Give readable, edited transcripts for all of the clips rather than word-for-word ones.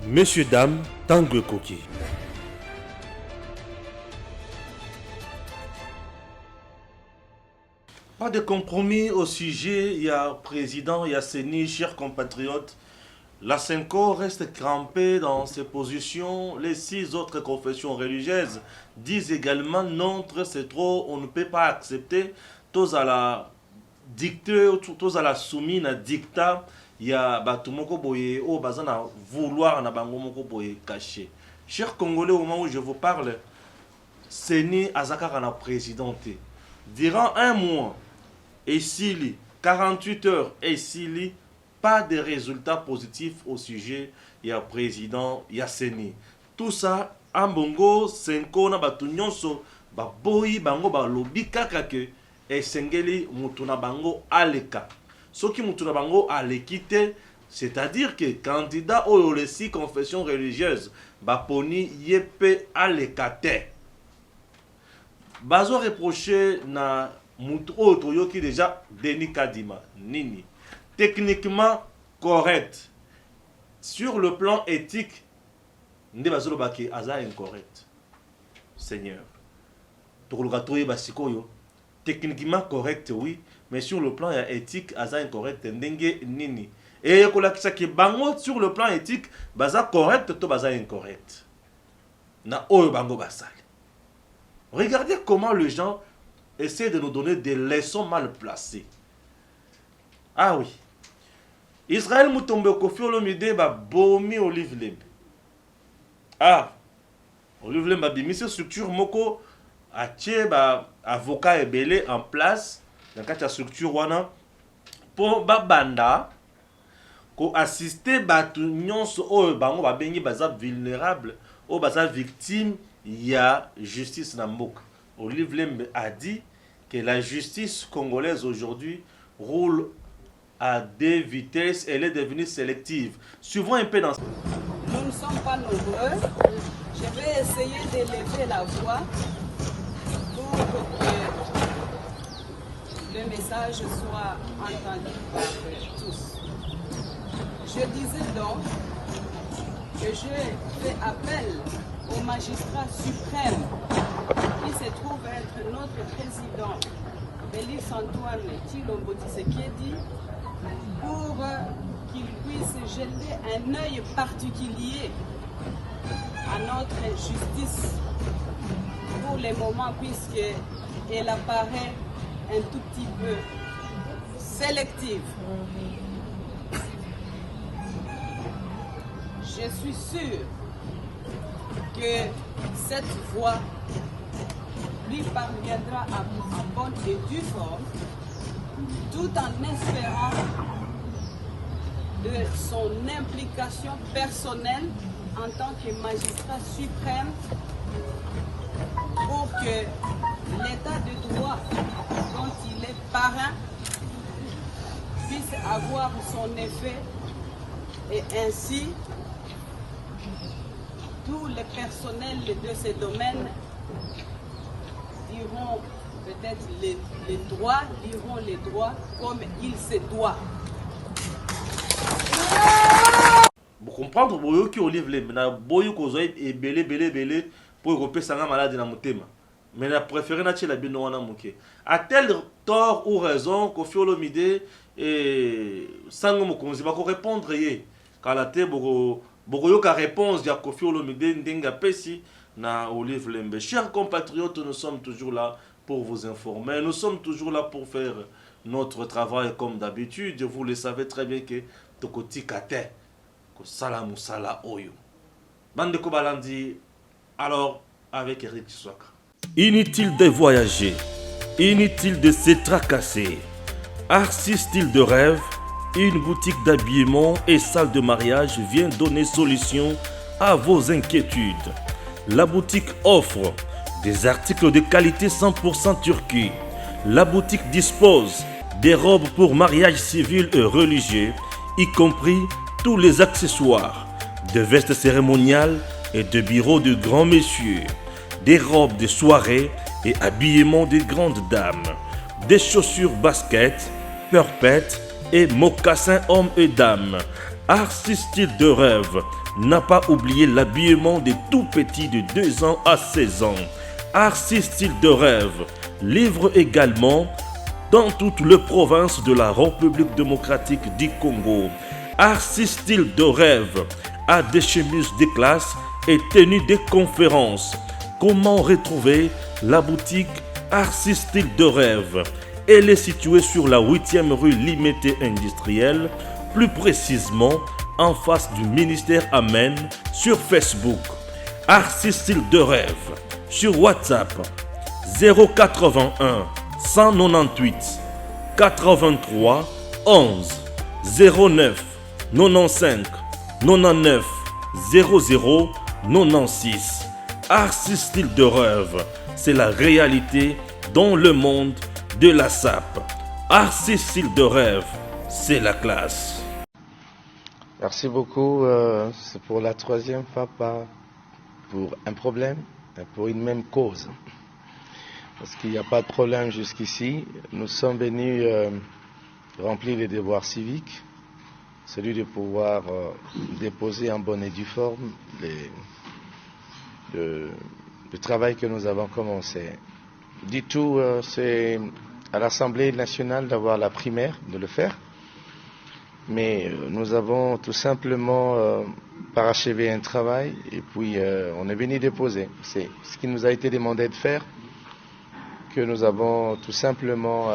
Messieurs, dames, Tangue Koki. Pas de compromis au sujet, il y a président, il y a CENI, chers compatriotes. La Senko reste crampée dans ses positions. Les 6 autres confessions religieuses disent également notre c'est trop, on ne peut pas accepter. Tous à la dictée, tous à la soumise à dictat. Il y a Batumoko Boye, au bazana vouloir na bangomoko Boye caché. Chers Congolais, au moment où je vous parle, CENI Azakara na présidenté. Durant un mois, et s'il 48 heures, et s'il pas de résultats positifs au sujet, il y a président, il y a CENI. Tout ça, en bongo, Senko na batu nyonso, ba boyi bango ba lobi kaka ke, et sengeli mutuna bango aleka. Ce qui mutuna bango alekite, c'est-à-dire que candidat au les 6 confessions religieuses, ba poni yepe alekate. Bazo reproché na mutu oyo qui déjà Denis Kadima, nini. Techniquement correct. Sur le plan éthique, Ndebazolo Baki Aza incorrect. Seigneur. Techniquement correct, oui, mais sur le plan éthique, Aza incorrect. Ndenge nini. Et bango sur le plan éthique, Baza correct, to Baza incorrect. Na oyo bango basali. Regardez comment les gens essaient de nous donner des leçons mal placées. Ah oui. Israël Moutombe Kofi Olomide ba bomi Olive Lembe. Ah. Olive Lembe bimi cette structure moko a tie ba avocat ebele en place dans cette structure wana pour ba banda ko assister batu nyonso o bango ba bengi baza vulnérable o baza victime ya justice na mboka. Olive Lembe a dit que la justice congolaise aujourd'hui roule à 2 vitesses, elle est devenue sélective. Suivons un peu dans... Nous ne sommes pas nombreux. Je vais essayer d'élever la voix pour que le message soit entendu par tous. Je disais donc que je fais appel au magistrat suprême qui se trouve être notre président, Félix Antoine Tshilombo Tshisekedi, pour qu'il puisse jeter un œil particulier à notre justice pour le moment, puisqu'elle apparaît un tout petit peu sélective. Je suis sûr que cette voix lui parviendra à bonne et due forme, tout en espérant de son implication personnelle en tant que magistrat suprême pour que l'état de droit dont il est parrain puisse avoir son effet et ainsi tous les personnels de ces domaines diront peut-être les droits, diront les droits comme il se doit. Vous comprenez, boyo qui Olive Lembe na boyo ko zoy e belé pour repé sanga malade na motema. Mais la préféré na tchela bino wana moké. A tel tort ou raison Kofi Olomide et sango mokonzi ba ko répondre yé. Kala te boko yo ka réponse ya Kofi Olomide ndenga pesi na Olive Lembe. Chers compatriotes, nous sommes toujours là pour vous informer. Nous sommes toujours là pour faire notre travail comme d'habitude. Vous le savez très bien que tokoti kate ko sala musala oyo. Bande ko balandi alors avec Eric Swaka. Inutile de voyager, inutile de se tracasser. Arcis Style de rêve, une boutique d'habillement et salle de mariage vient donner solution à vos inquiétudes. La boutique offre des articles de qualité 100% Turquie. La boutique dispose des robes pour mariage civil et religieux, y compris tous les accessoires, de vestes cérémoniales et de bureaux de grands messieurs, des robes de soirée et habillement de grandes dames, des chaussures basket, perpètes, et mocassins hommes et dames. Arcis Style de Rêve n'a pas oublié l'habillement des tout petits de 2 ans à 16 ans. Arcis Style de Rêve livre également dans toutes les provinces de la République démocratique du Congo. Arcis Style de Rêve a des chemises de classe et tenu des conférences. Comment retrouver la boutique Arcis Style de Rêve? Elle est située sur la 8e rue Limité Industrielle, plus précisément en face du ministère Amen sur Facebook. Arcis Style de Rêve sur WhatsApp 081 198 83 11 09 95 99 00 96. Arcis Style de Rêve, c'est la réalité dans le monde de la SAP. Arcis Style de Rêve, c'est la classe. Merci beaucoup. C'est pour la 3e fois pour un problème, pour une même cause. Parce qu'il n'y a pas de problème jusqu'ici. Nous sommes venus remplir les devoirs civiques, celui de pouvoir déposer en bonne et due forme le travail que nous avons commencé. Du tout, c'est à l'Assemblée nationale d'avoir la primaire, de le faire. Mais nous avons tout simplement parachevé un travail et puis on est venu déposer. C'est ce qui nous a été demandé de faire que nous avons tout simplement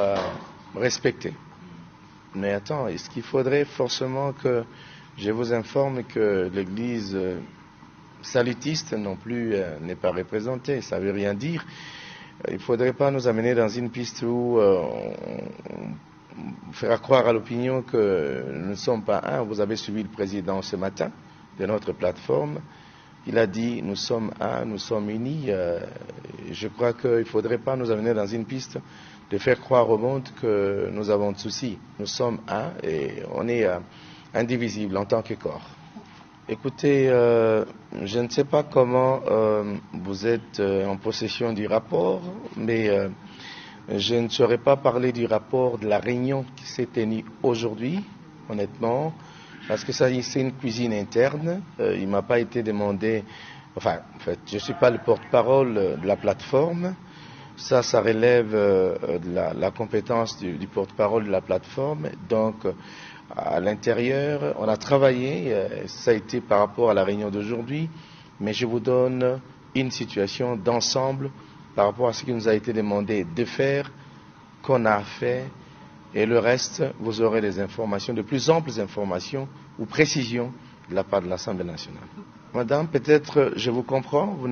respecté. Mais attends, est-ce qu'il faudrait forcément que je vous informe que l'église salutiste non plus n'est pas représentée? Ça ne veut rien dire. Il ne faudrait pas nous amener dans une piste où on fera croire à l'opinion que nous ne sommes pas un. Vous avez suivi le président ce matin de notre plateforme. Il a dit nous sommes un, nous sommes unis. Je crois qu'il ne faudrait pas nous amener dans une piste de faire croire au monde que nous avons de soucis. Nous sommes un et on est indivisible en tant que corps. Écoutez, je ne sais pas comment vous êtes en possession du rapport, mais je ne saurais pas parler du rapport de la réunion qui s'est tenue aujourd'hui, honnêtement, parce que ça, c'est une cuisine interne. Il ne m'a pas été demandé, enfin, en fait, je ne suis pas le porte-parole de la plateforme. Ça relève de la compétence du porte-parole de la plateforme. Donc, à l'intérieur, on a travaillé, ça a été par rapport à la réunion d'aujourd'hui, mais je vous donne une situation d'ensemble par rapport à ce qui nous a été demandé de faire, qu'on a fait, et le reste, vous aurez des informations, de plus amples informations ou précisions de la part de l'Assemblée nationale. Madame, peut-être, je vous comprends, vous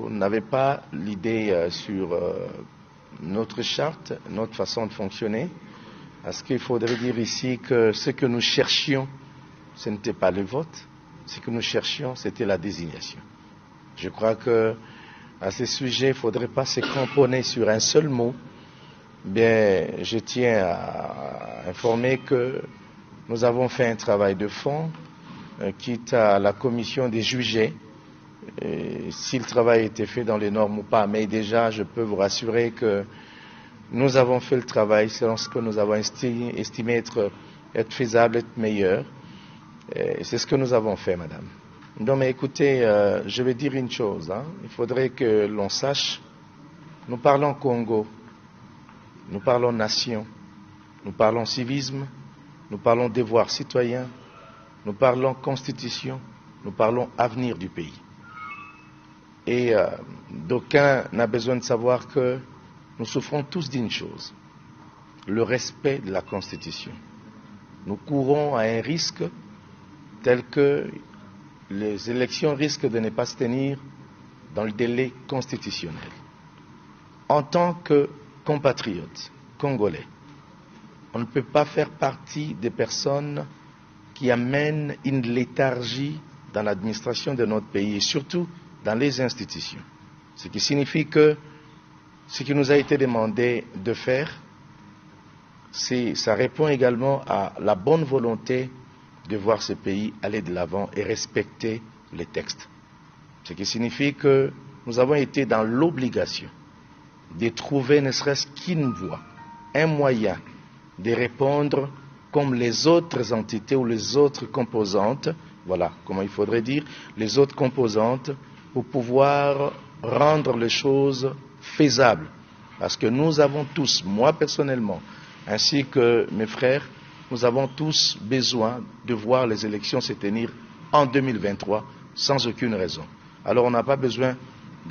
n'avez pas l'idée sur notre charte, notre façon de fonctionner. Parce qu'il faudrait dire ici que ce que nous cherchions, ce n'était pas le vote, ce que nous cherchions, c'était la désignation. Je crois que à ce sujet, il ne faudrait pas se cramponner sur un seul mot. Bien, je tiens à informer que nous avons fait un travail de fond, quitte à la commission des jugés, si le travail a été fait dans les normes ou pas. Mais déjà, je peux vous rassurer que nous avons fait le travail selon ce que nous avons estimé être faisable, être meilleur. C'est ce que nous avons fait, madame. Non, mais écoutez, je vais dire une chose. Il faudrait que l'on sache, nous parlons Congo, nous parlons nation, nous parlons civisme, nous parlons devoir citoyen, nous parlons constitution, nous parlons avenir du pays. Et d'aucuns n'a besoin de savoir que nous souffrons tous d'une chose, le respect de la Constitution. Nous courons à un risque tel que les élections risquent de ne pas se tenir dans le délai constitutionnel. En tant que compatriotes congolais, on ne peut pas faire partie des personnes qui amènent une léthargie dans l'administration de notre pays et surtout dans les institutions. Ce qui signifie que ce qui nous a été demandé de faire, ça répond également à la bonne volonté de voir ce pays aller de l'avant et respecter les textes. Ce qui signifie que nous avons été dans l'obligation de trouver ne serait-ce qu'une voie, un moyen de répondre comme les autres entités ou les autres composantes, voilà comment il faudrait dire, les autres composantes pour pouvoir rendre les choses faisables. Parce que nous avons tous, moi personnellement, ainsi que mes frères, nous avons tous besoin de voir les élections se tenir en 2023 sans aucune raison. Alors on n'a pas besoin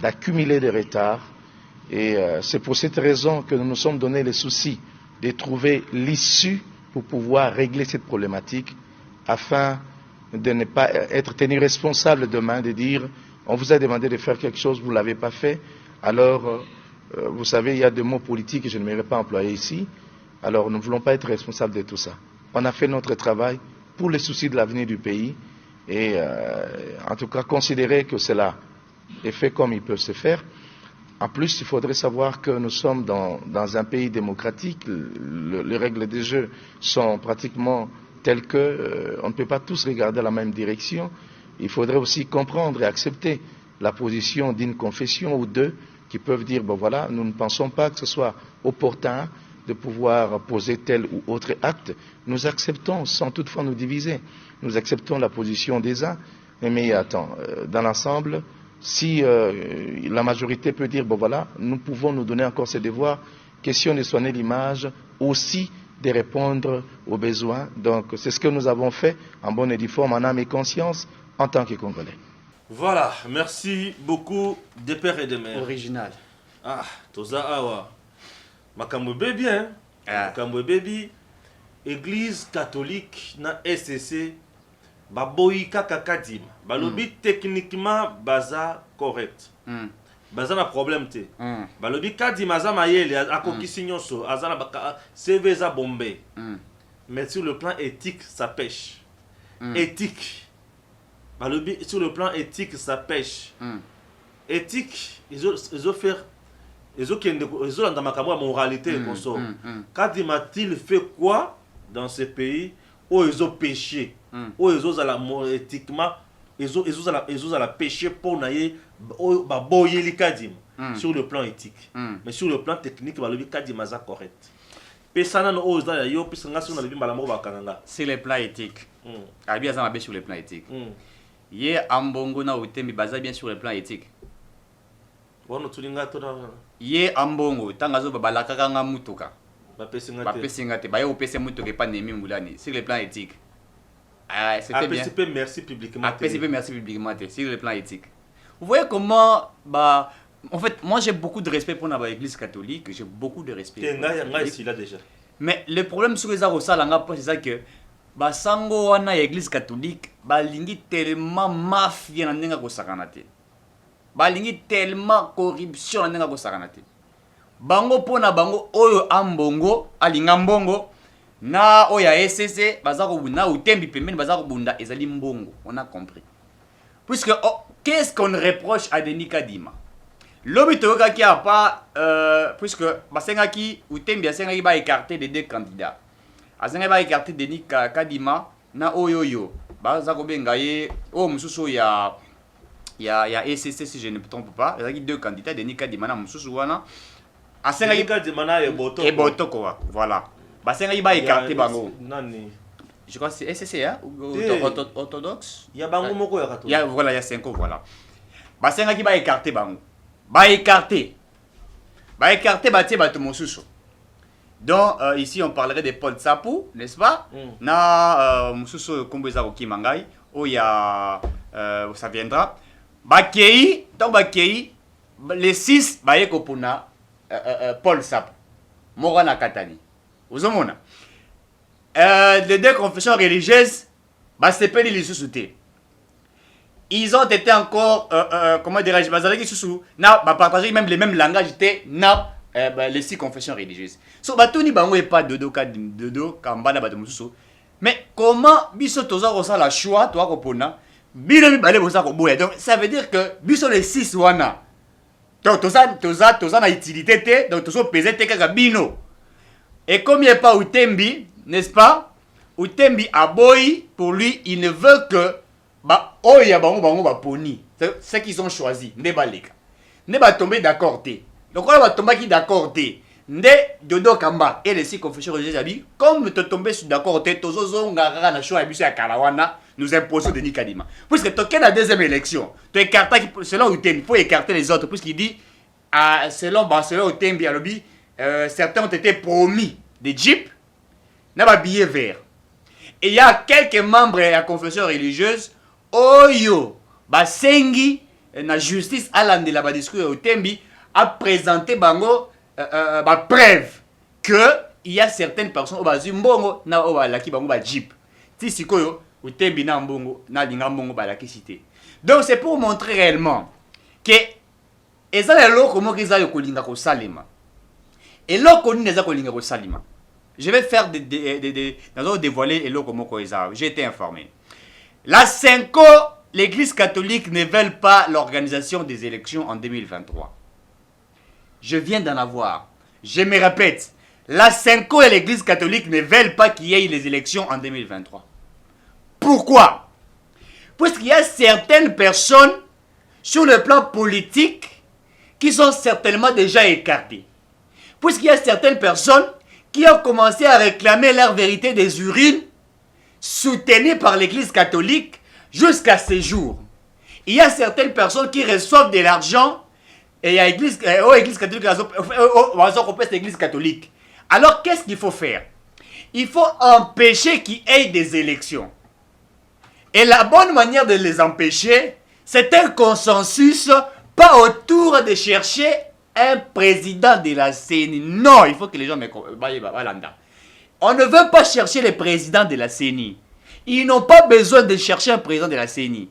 d'accumuler des retards et c'est pour cette raison que nous nous sommes donné le souci de trouver l'issue pour pouvoir régler cette problématique afin de ne pas être tenu responsable demain, de dire on vous a demandé de faire quelque chose, vous ne l'avez pas fait, alors vous savez il y a des mots politiques que je ne m'aimerais pas employer ici, alors nous ne voulons pas être responsables de tout ça. On a fait notre travail pour les soucis de l'avenir du pays et en tout cas considérer que cela est fait comme il peut se faire. En plus, il faudrait savoir que nous sommes dans un pays démocratique, les règles des jeux sont pratiquement telles que on ne peut pas tous regarder la même direction. Il faudrait aussi comprendre et accepter la position d'une confession ou deux qui peuvent dire, bon voilà, nous ne pensons pas que ce soit opportun de pouvoir poser tel ou autre acte. Nous acceptons sans toutefois nous diviser. Nous acceptons la position des uns, mais attends, dans l'ensemble, si la majorité peut dire, bon voilà, nous pouvons nous donner encore ces devoirs, question de soigner l'image, aussi de répondre aux besoins. Donc c'est ce que nous avons fait en bonne et due forme, en âme et conscience, en tant que Congolais. Voilà, merci beaucoup des pères et des mères. Original. Ah, toza awa. Makambo baby, hein? Makambo baby. Église catholique na SCC. Baboyi kaka kadim. Balobi techniquement baza correct. Baza na problème te. Balobi kadim aza mayele akokisi nyonso aza na baka CV za bombe. Mais sur le plan éthique ça pêche. Éthique. Balobi sur le plan éthique ça pêche. Éthique ils ont faire ils ont dans makambo moralité et consort. Kadim a-t-il fait quoi dans ce pays où ils ont péché? Où ils ont la éthiquement ils ont la péché pour naïe baboyer les kadim sur le plan éthique, mais sur le plan technique balobi kadim aza correct. Pesana no oza yo pisanga sur na bibi malamo bakanga. C'est le plan éthique. Abi aza mabe sur le plan éthique. Ye ambongo na utembi baza bien sur le plan éthique. Wono tulinga to na. Ye ambongo tangazo babalaka kanga mutuka. Bapesinga te. Ba yo pese mutuka pas nemi mulani sur le plan éthique. Ah, c'était bien. Merci publiquement. Merci publiquement sur le plan éthique. Vous voyez comment bah en fait moi j'ai beaucoup de respect pour l'église catholique, j'ai beaucoup de respect. Ici là déjà. Mais le problème sur les arosala c'est ça que bah sango wana église catholique ba lingi tellement mafia na ndenga ko sakanate. Ba lingi tellement corruption na ndenga ko sakanate. Bango pona bango oyo ambongo alinga mbongo na oya SCC bazako bunda utembi pembeni bazako bunda ezali mbongo, on a compris. Puisque qu'est-ce qu'on reproche à Denis Kadima? L'obito qui a pas puisque basengaki utembi asengaki ba écarter les deux candidats. Asengaki ba écarter Denis Kadima na oyoyo bazako benga ye o mususu ya SCC si je ne me trompe pas, il y a deux candidats Denis Kadima na mususu wana asengaki Kadima na eboto. Eboto quoi, voilà. Basenga ba écarté bango. Nani? Je crois que c'est SCC hein? Orthodoxe. Il y a bango moko ya catholique. Il y a 5 ans voilà. Basenga ki ba écarté bango. Ba écarté batie bato mosusu. Donc ici on parlerait de Paul Tsapou, n'est-ce pas? Na mosusu kombo eza ko kimangai, o ya ça viendra. Bakei, donc bakei les 6 ba yeko puna Paul Tsapou. Morana Katani. Vous avez les deux confessions religieuses, ils ont été encore, comment dirais-je, partagé même les mêmes langages, les 6 confessions religieuses. So, batuni bango et pas dodo, kambana batomususu. Mais comment biso toza kosa la choix, toi kopona, bino mi bale bosa koboya. Donc ça veut dire que biso les 6 wana. Donc toza na utilité te, donc tozo peser te kaka bino. Et comme il n'y a pas Utembi, n'est-ce pas? Utembi aboyi, pour lui, il ne veut que bah oh ya bango ba poni. C'est qu'ils ont choisi, ne ba leka. Ne ba tomber d'accord té. Donc on va tomber qui d'accord té. Nde Dodo Kamba et les 6 confessions religieuses a dit, comme te tomber sur d'accord, nous imposons Denis Kadima. Puisque tu es la deuxième élection, tu écartes, selon Utembi, il faut écarter les autres, puisqu'il dit, selon Utembi, certains ont été promis des jeeps, n'a pas billet vert. Et il y a quelques membres de la confession religieuse, Oyo, Basengi, la justice, à l'an de la discours Utembi, a présenté bango preuve que il y a certaines personnes au mbongo na o balaki bango ba jeep ti sikoyo Utembi na mbongo na linga mbongo balaki cité. Donc c'est pour montrer réellement que eza eloko moko eza yo kolinga ko salima eloko nini eza kolinga ko salima. Je vais faire dévoiler eloko moko eza. J'ai été informé. La Senko, l'église catholique ne veut pas l'organisation des élections en 2023. Je viens d'en avoir. Je me répète, la Senko et l'église catholique ne veulent pas qu'il y ait les élections en 2023. Pourquoi? Parce qu'il y a certaines personnes sur le plan politique qui sont certainement déjà écartées. Puisqu'il y a certaines personnes qui ont commencé à réclamer leur vérité des urines soutenues par l'église catholique jusqu'à ces jours. Il y a certaines personnes qui reçoivent de l'argent et il y a l'église catholique, l'église catholique. Alors qu'est-ce qu'il faut faire? Il faut empêcher qu'il y ait des élections. Et la bonne manière de les empêcher, c'est un consensus, pas autour de chercher un président de la CENI. Non, il faut que les gens me comprennent. On ne veut pas chercher le président de la CENI. Ils n'ont pas besoin de chercher un président de la CENI.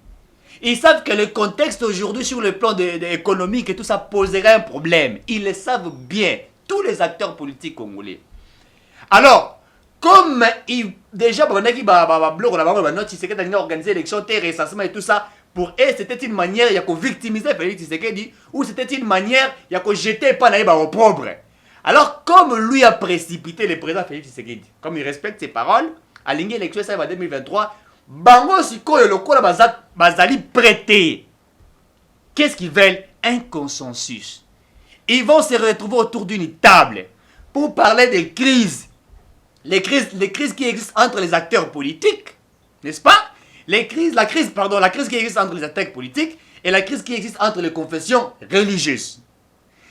Ils savent que le contexte aujourd'hui sur le plan économique et tout ça poserait un problème. Ils le savent bien, tous les acteurs politiques congolais. Alors, comme déjà, organisé l'élection, recensement et tout ça, pour eux, c'était une manière de victimiser Félix Tshisekedi, ou c'était une manière de jeter pas au propre. Alors, comme lui a précipité le président Félix Tshisekedi, comme il respecte ses paroles, à l'élection en 2023, bango sikoyo lokola bazali prêté. Qu'est-ce qu'ils veulent? Un consensus. Ils vont se retrouver autour d'une table pour parler des crises. Les crises qui existent entre les acteurs politiques, n'est-ce pas? La crise qui existe entre les acteurs politiques et la crise qui existe entre les confessions religieuses.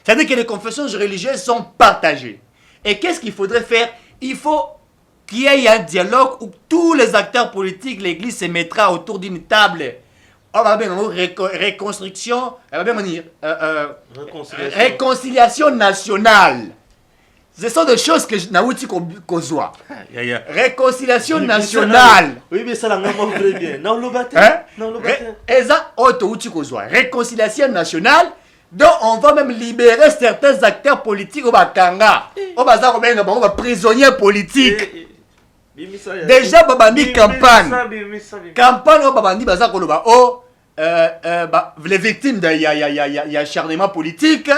C'est-à-dire que les confessions religieuses sont partagées. Et qu'est-ce qu'il faudrait faire? Il faut qu'il y ait un dialogue où tous les acteurs politiques, l'église se mettra autour d'une table. On va bien reconstruction, réconciliation nationale. Ce sont des choses que je n'ai qu'on soit. Réconciliation nationale. Oui, mais ça l'a vraiment très bien. Non, le bâtiment. Non, le bâtiment. Réconciliation nationale. Donc, on va même libérer certains acteurs politiques au Bakanga. Au bazar, on va prisonniers politiques. Déjà, Babandi campagne. Campagne au Babandi bazar koloba. Les victimes de acharnement politique.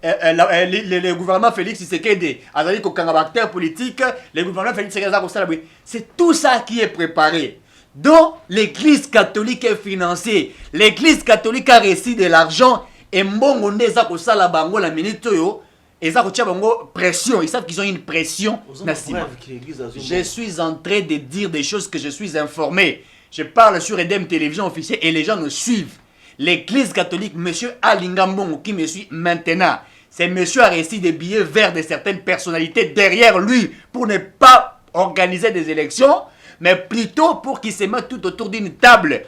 Le gouvernement Félix Tshisekedi, acteur politique, le gouvernement Félix Tshisekedi, c'est tout ça qui est préparé. Donc, l'église catholique est financée. L'église catholique a reçu de l'argent. Et mbongo ndeza ko sala bango la minute yo, eza ko tia bango pression, ils savent qu'ils ont une pression. Je suis en train de dire des choses que je suis informé. Je parle sur Edem Télévision officielle et les gens nous suivent. L'église catholique, monsieur Alinga Mbongo qui me suit maintenant, c'est monsieur a reçu des billets verts de certaines personnalités derrière lui pour ne pas organiser des élections, mais plutôt pour qu'ils se mettent tout autour d'une table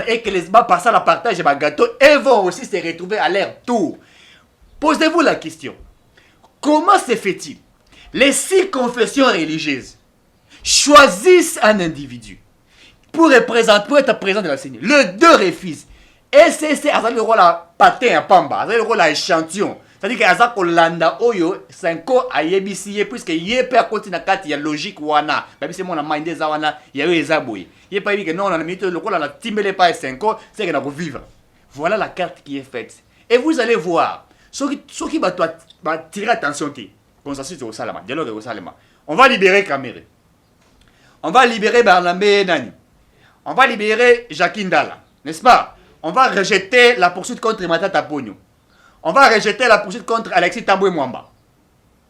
et que les passent à la partage de gâteau et vont aussi se retrouver à leur tour. Posez-vous la question. Comment se fait-il? Les 6 confessions religieuses choisissent un individu pour être président de la CENI. Le 2 refusent. Et c'est le rôle à patin à pamba, c'est le rôle à échantillon. C'est-à-dire que Azak Olanda Oyo, 5 ans à Yebisiye, puisque Yé peut continuer à il y a logique wana. Même si mon amande des awana, il y a eu les abouis. Yé pas dit que non, on a mis le rôle à la timber pas 5 ans, c'est qu'on a pour vivre. Voilà la carte qui est faite. Et vous allez voir, ce qui va tirer attention, consensus au Salama, dialogue au Salama. On va libérer Kamere. On va libérer Barnabé Nani. On va libérer Jacques Ndala, n'est-ce pas? On va rejeter la poursuite contre Matata Pogno. On va rejeter la poursuite contre Alexis Tamboué Mwamba.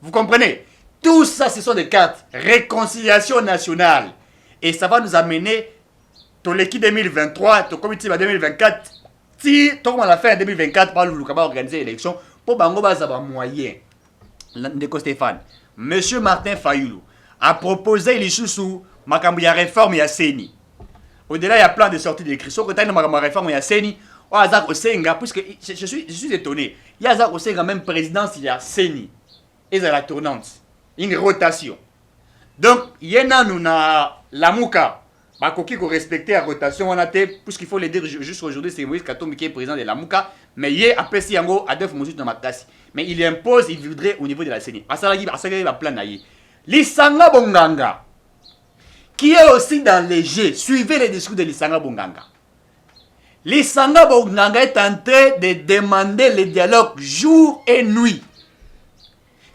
Vous comprenez? Tout ça, ce sont des cartes. Réconciliation nationale. Et ça va nous amener, dans l'équipe 2023, au comité 2024, si, tout comme on l'a fait en 2024, par le Lukaba organiser l'élection, pour Bango Bazaba moyen. Ndeko Stéphane, Monsieur Martin Fayoulou a proposé les sous Makambu ya réforme ya Seni. Au-delà, il y a plein de sorties d'écrits. Sauf que tu as une réforme ya Seni, ou Azak Osenga, puisque je suis étonné. Il y a Azak Osenga, même présidence, il y a Seni. Et c'est la tournante. Une rotation. Donc, il y en a nous na Lamuka. Bakoki ko respecter la rotation, on a été, puisqu'il faut le dire jusqu'à aujourd'hui, c'est Moïse Katumbi qui est président de Lamuka, mais il est après si yango Adolphe Moussou dans ma classe. Mais il impose, il voudrait au niveau de la CENI. Asalagi va plan naïe. Lisanga Bonganga, qui est aussi dans les jeux, suivez les discours de Lisanga Bonganga. Lisanga Bonganga est en train de demander le dialogue jour et nuit.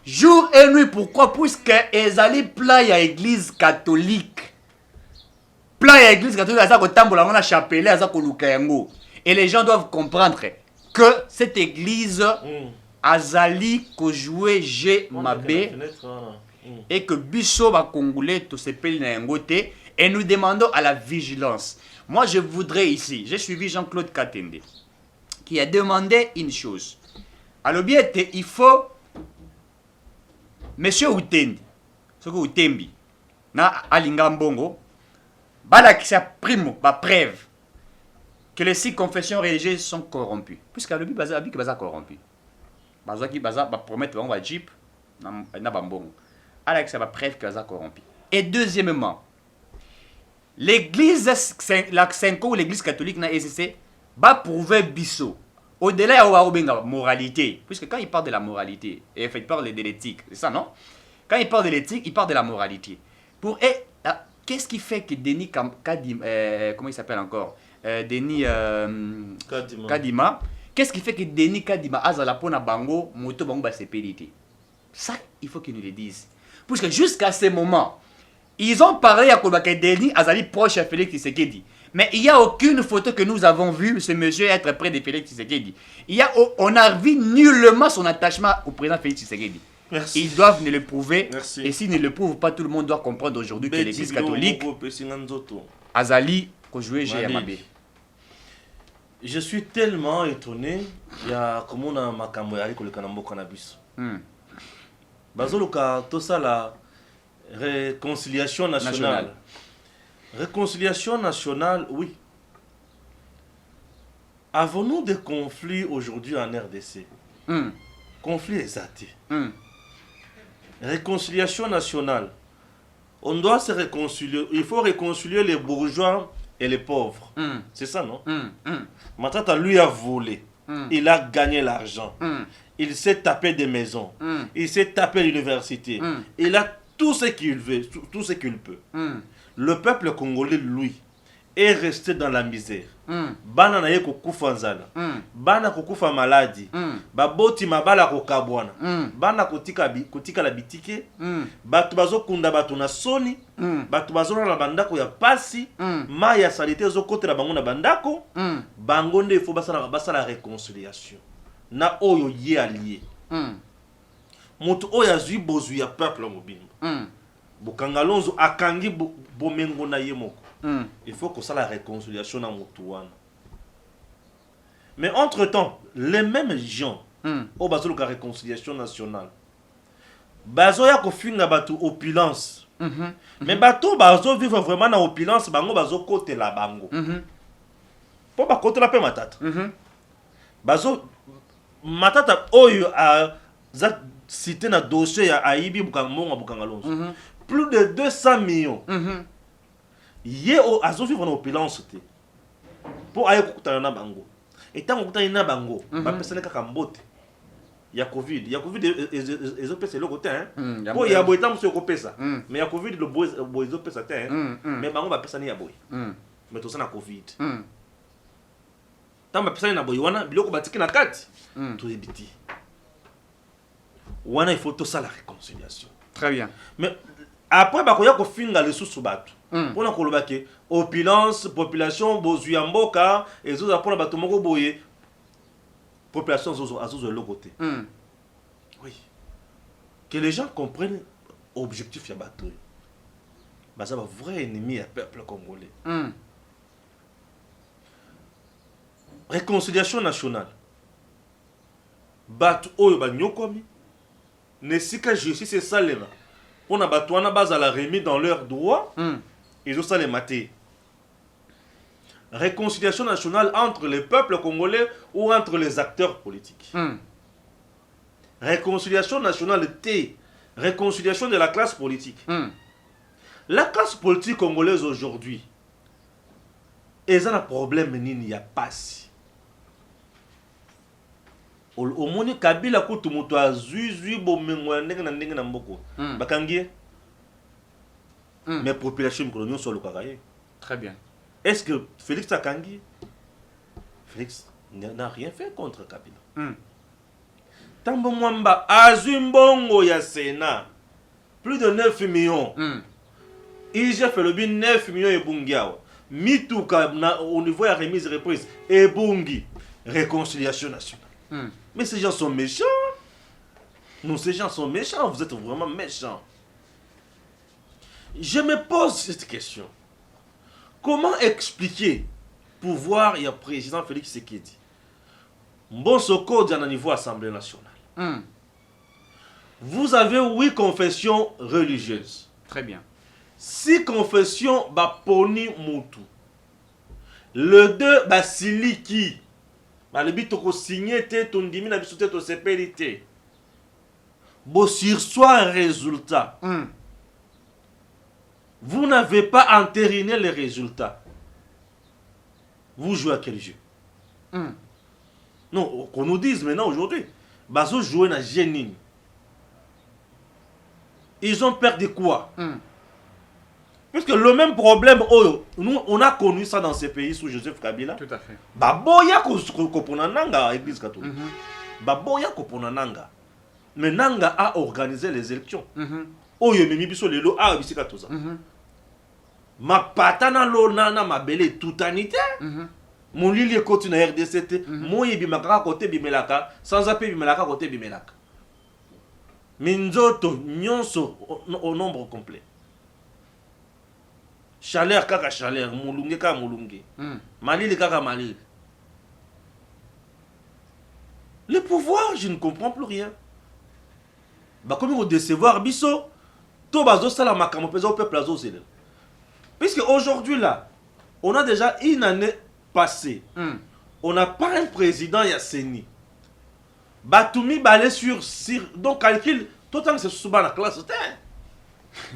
Jour et nuit, pourquoi? Puisque ezali plan ya église catholique. Plan ya église catholique, azako tambola ngona chapelet, azako luka yango. Et les gens doivent comprendre que cette église azali ko jouer G Mabé et que biso ba congolais to sepeli na yango te, et nous demandons à la vigilance. Moi je voudrais ici, j'ai suivi Jean-Claude Katende qui a demandé une chose. Alors bien il faut Monsieur Utendi, ce que Utembi, na Alingambongo, balakisa primo, ba preuve que les 6 confessions religieuses sont corrompues. Puisque le but baza que baza corrompu. Baza qui baza ba promettre on va jeep na bambongo. Alakisa ba preuve que baza corrompu. Et deuxièmement, l'église la 5 ou l'église catholique na ECC va prouver biso. Au-delà de la moralité, puisque quand il parle de la moralité, et il parle de l'éthique, c'est ça, non? Quand il parle de l'éthique, il parle de la moralité. Qu'est-ce qui fait que Denis Kadima, comment il s'appelle encore? Denis Kadima. Qu'est-ce qui fait que Denis Kadima a la pona bango, moto bango ba sepelité? Ça, il faut qu'ils nous le disent. Puisque jusqu'à ce moment, ils ont parlé à Kolbaka Denis Azali proche à Félix Tshisekedi. Mais il n'y a aucune photo que nous avons vue, ce monsieur être près de Félix Tshisekedi. On n'a vu nullement son attachement au président Félix Tshisekedi. Merci. Ils doivent nous le prouver. Merci. Et s'ils ne le prouvent pas, tout le monde doit comprendre aujourd'hui que l'église catholique, Azali, qu'on jouait GMAB. Je suis tellement étonné. Il y a comme on a makambo ya le kanambo cannabis. Bazoluka tout ça la réconciliation nationale. Réconciliation nationale, oui. Avons-nous des conflits aujourd'hui en RDC? Conflits exaltés. Réconciliation nationale. On doit se réconcilier. Il faut réconcilier les bourgeois et les pauvres. C'est ça, non? Matata, lui, a volé. Il a gagné l'argent. Il s'est tapé des maisons. Il s'est tapé l'université. Il a tout ce qu'il veut, tout ce qu'il peut. Le peuple congolais, lui, est resté dans la misère. Bana na ye kokufa nzala. Bana kokufa maladi. Baboti mabala kokabwana. Bana kotika la bitike. Batu bazo kunda batu na soni. Batu bazo na bandako ya pasi. Ma ya salite zo kote la bango na bandako. Bango nde faut basa la réconciliation. Na oyo ye allié. Moto oyo azui bozu ya peuple mobimba. Bokangalonzo akangi bomengo na ye moko. Il faut que ça la réconciliation dans Moutouane. Mais entre-temps, les mêmes gens au bazo la réconciliation nationale. Bazo ya ko finga batu opulence. Mais bato bazo vivre vraiment na opulence bango bazo côté la bango. Pour ba côté la pe matata. Bazo matata oyo a za cité na dossier ya Aibi Bukangalonzo. Plus de 200 millions. Yé o azo vivre en opulence te. Pour aye kokutana na bango. Et tant kokutana na bango, ba pesana kaka mbote. Ya Covid ezo pesa le côté hein. Pour ya boy tam so ko pesa. Mais ya Covid le boy ezo pesa te hein. Mais bango ba pesana ya boy. Mais to ça na Covid. Tant ba pesana na boy wana biloko batiki na kati. To ebiti. Wana il faut tout ça la réconciliation. Très bien. Mais après bakoya ko finga le sous batu. On a kolobake opulence population bozuyamboka ezo za pona bato moko boye population azozo le côté. Oui. que les gens comprennent l'objectif de bateau. C'est un vrai ennemi du peuple congolais. Réconciliation nationale. Bateau oyo ba nyokomi. Nesika justice c'est ça les on a bateau na base à la remis dans leurs droits. Ils ont ça les matés. Réconciliation nationale entre les peuples congolais ou entre les acteurs politiques. Réconciliation nationale T. Réconciliation de la classe politique. La classe politique congolaise aujourd'hui, ils ont un problème, il n'y a pas si. Au moins, Kabila kutu mutu azui bomengo ndenge na mboko. Bakangie. Mais population coloniale sur le Karaye. Très bien. Est-ce que Félix Takangi, Félix n'a rien fait contre Kabila? Tambo Mwamba azumbongo ya Sénat. Plus de 9 millions. Il a fait le bien 9 millions et bungiao. Mituka au niveau de la remise et reprise. Et bungi. Réconciliation nationale. Mais ces gens sont méchants. Non, ces gens sont méchants. Vous êtes vraiment méchants. Je me pose cette question. Comment expliquer pouvoir et président Félix Tshisekedi? Bon, ce code à niveau Assemblée nationale. Vous avez 8 confessions religieuses. Très bien. 6 confessions baponi mutu. Le 2 basiliki. Le but de signer ton dimi na bisote to sepelité. Bon sur soi un résultat. Vous n'avez pas entériné les résultats. Vous jouez à quel jeu? Non, qu'on nous dise maintenant aujourd'hui. Bazo jouer na génie. Ils ont perdu quoi? Puisque le même problème, nous, on a connu ça dans ces pays sous Joseph Kabila. Tout à fait. Baboya kopona nanga l'église catholique. Baboya kopona nanga. Mais Nanga a organisé les élections. Oyo memi biso lelo a bisika toza. Ma patana lo nana mabele tutanité. Mon lili côté na RDCT, moye bimaka côté bimelaka, sans appel bimelaka côté bimelaka. Minzoto nyonso au nombre complet. Chaleur kaka chaleur, mulunge kaka mulunge. Malili kaka malili. Le pouvoir, je ne comprends plus rien. Bah comment vous décevoir biso, to bazo sala makamo pesa au peuple azo zele. Puisque aujourd'hui là, on a déjà une année passée. On n'a pas un président Yasseni. Batoumi balé sur donc calcul tout temps que c'est sous la classe.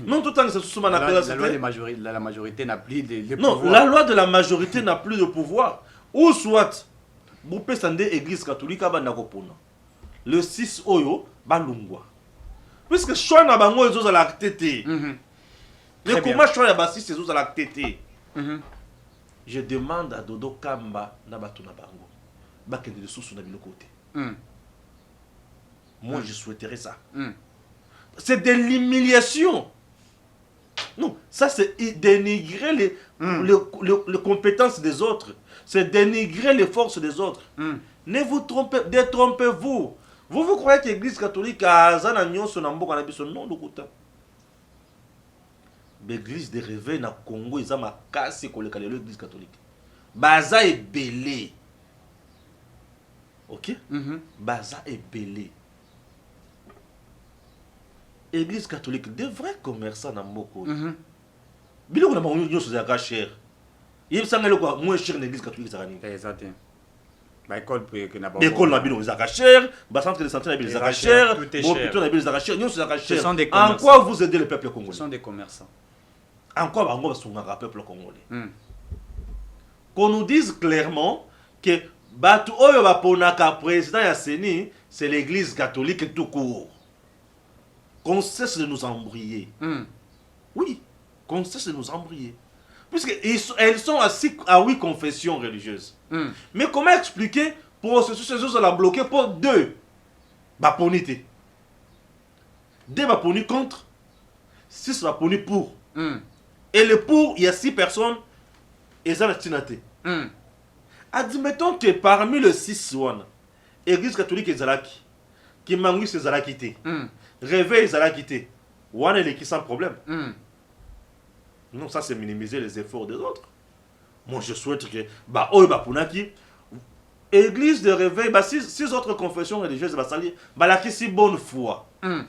Non, tout le temps que c'est sous la classe. La majorité n'a plus de non, pouvoir. La loi de la majorité n'a plus de pouvoir. Ou soit, Boupé Sandé, église catholique, le 6 Oyo, Balungwa. Puisque choix n'a pas moi à la tété. Mais comment choix n'a pas 6 à la tété? Je demande à Dodo Kamba, Nabatu Nabango, Bakende de Soussou Nabilo côté. Moi, je souhaiterais ça. C'est de l'humiliation. Non, ça c'est dénigrer les compétences des autres. C'est dénigrer les forces des autres. Ne vous trompez, détrompez-vous. Vous croyez que l'église catholique a Zanagnon son ambo non, l'église de réveil na Congo, ils ont ma casse pour l'église catholique. Baza est belé. Ok? Baza est belé. Église catholique, des vrais commerçants dans Moko. Bilo on a pas union sur la cher. Il semble le quoi moins cher l'église catholique ça rani. Exactement. Ba école que na ba. École na bilo za cher, ba centre de santé na bilo za cher, bon plutôt na bilo za cher, union sur la cher. En quoi vous aidez le peuple congolais? Ce sont des commerçants. En quoi ba ngo sont un peuple congolais? Qu'on nous dise clairement que batu oyo ba ponaka président ya Seni, c'est l'église catholique tout court. Qu'on cesse de nous embrouiller. Oui, qu'on cesse de nous embrouiller. Puisqu'elles sont à 8 confessions religieuses. Mais comment expliquer pour ces choses à la bloquer pour 2 baponité? 2 baponis contre, 6 baponis pour. Et le pour, il y a 6 personnes et ça la admettons que parmi les 6 l'église catholique est Zalaki, qui mangui ses Zalakité. réveil ils allaient quitter. Wana il est qui sans problème. Mm. Non, ça c'est minimiser les efforts des autres. Moi je souhaite que bah oh bah punaki église de réveil bah six autres confessions religieuses bah sali bah la qui si bonne foi. Mm.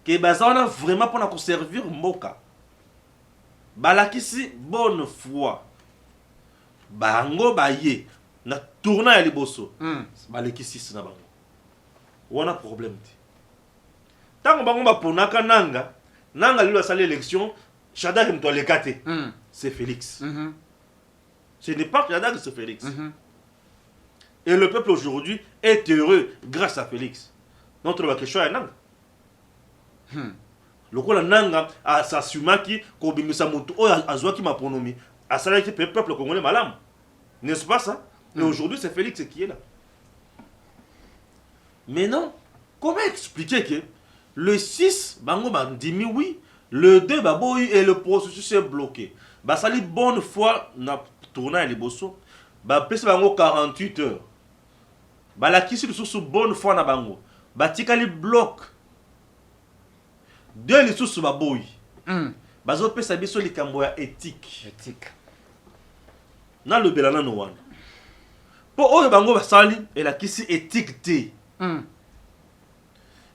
Que bah ça on a vraiment pour nous servir moka. Bah la qui si bonne foi. Bah ngo bah ye na tourna ya liboso. Mm. Bah les qui si na bango. On a problème. Tant bango ba ponaka nanga lui a sali élection Shadak me doit les gâter. Mm. C'est Félix. Mhm. Ce n'est pas Shadak, c'est Félix. Mhm. Et le peuple aujourd'hui est heureux grâce à Félix. Notre question est Nanga. Le coup, la Nanga a s'assumé qu'on bimisa moto, a zouaki ma pronomie, a salé que le peuple congolais malam. N'est-ce pas ça? Et aujourd'hui, c'est Félix qui est là. Mais non, comment expliquer que le 6, Bango Bandimi, oui, le 2, Baboui, et le processus est bloqué. Bah, ça dit bonne foi, na tourné à Liboso. Bah, pèse Bango 48 heures. Bah, la qui sous bonne foi na Bango. Bah, tikali bloc. Deux, les sous Baboui. Bah, zo pèse abiso li kamboya éthique. Éthique. Na le belana no wana. Po oyo Bango basali, et la qui éthique té.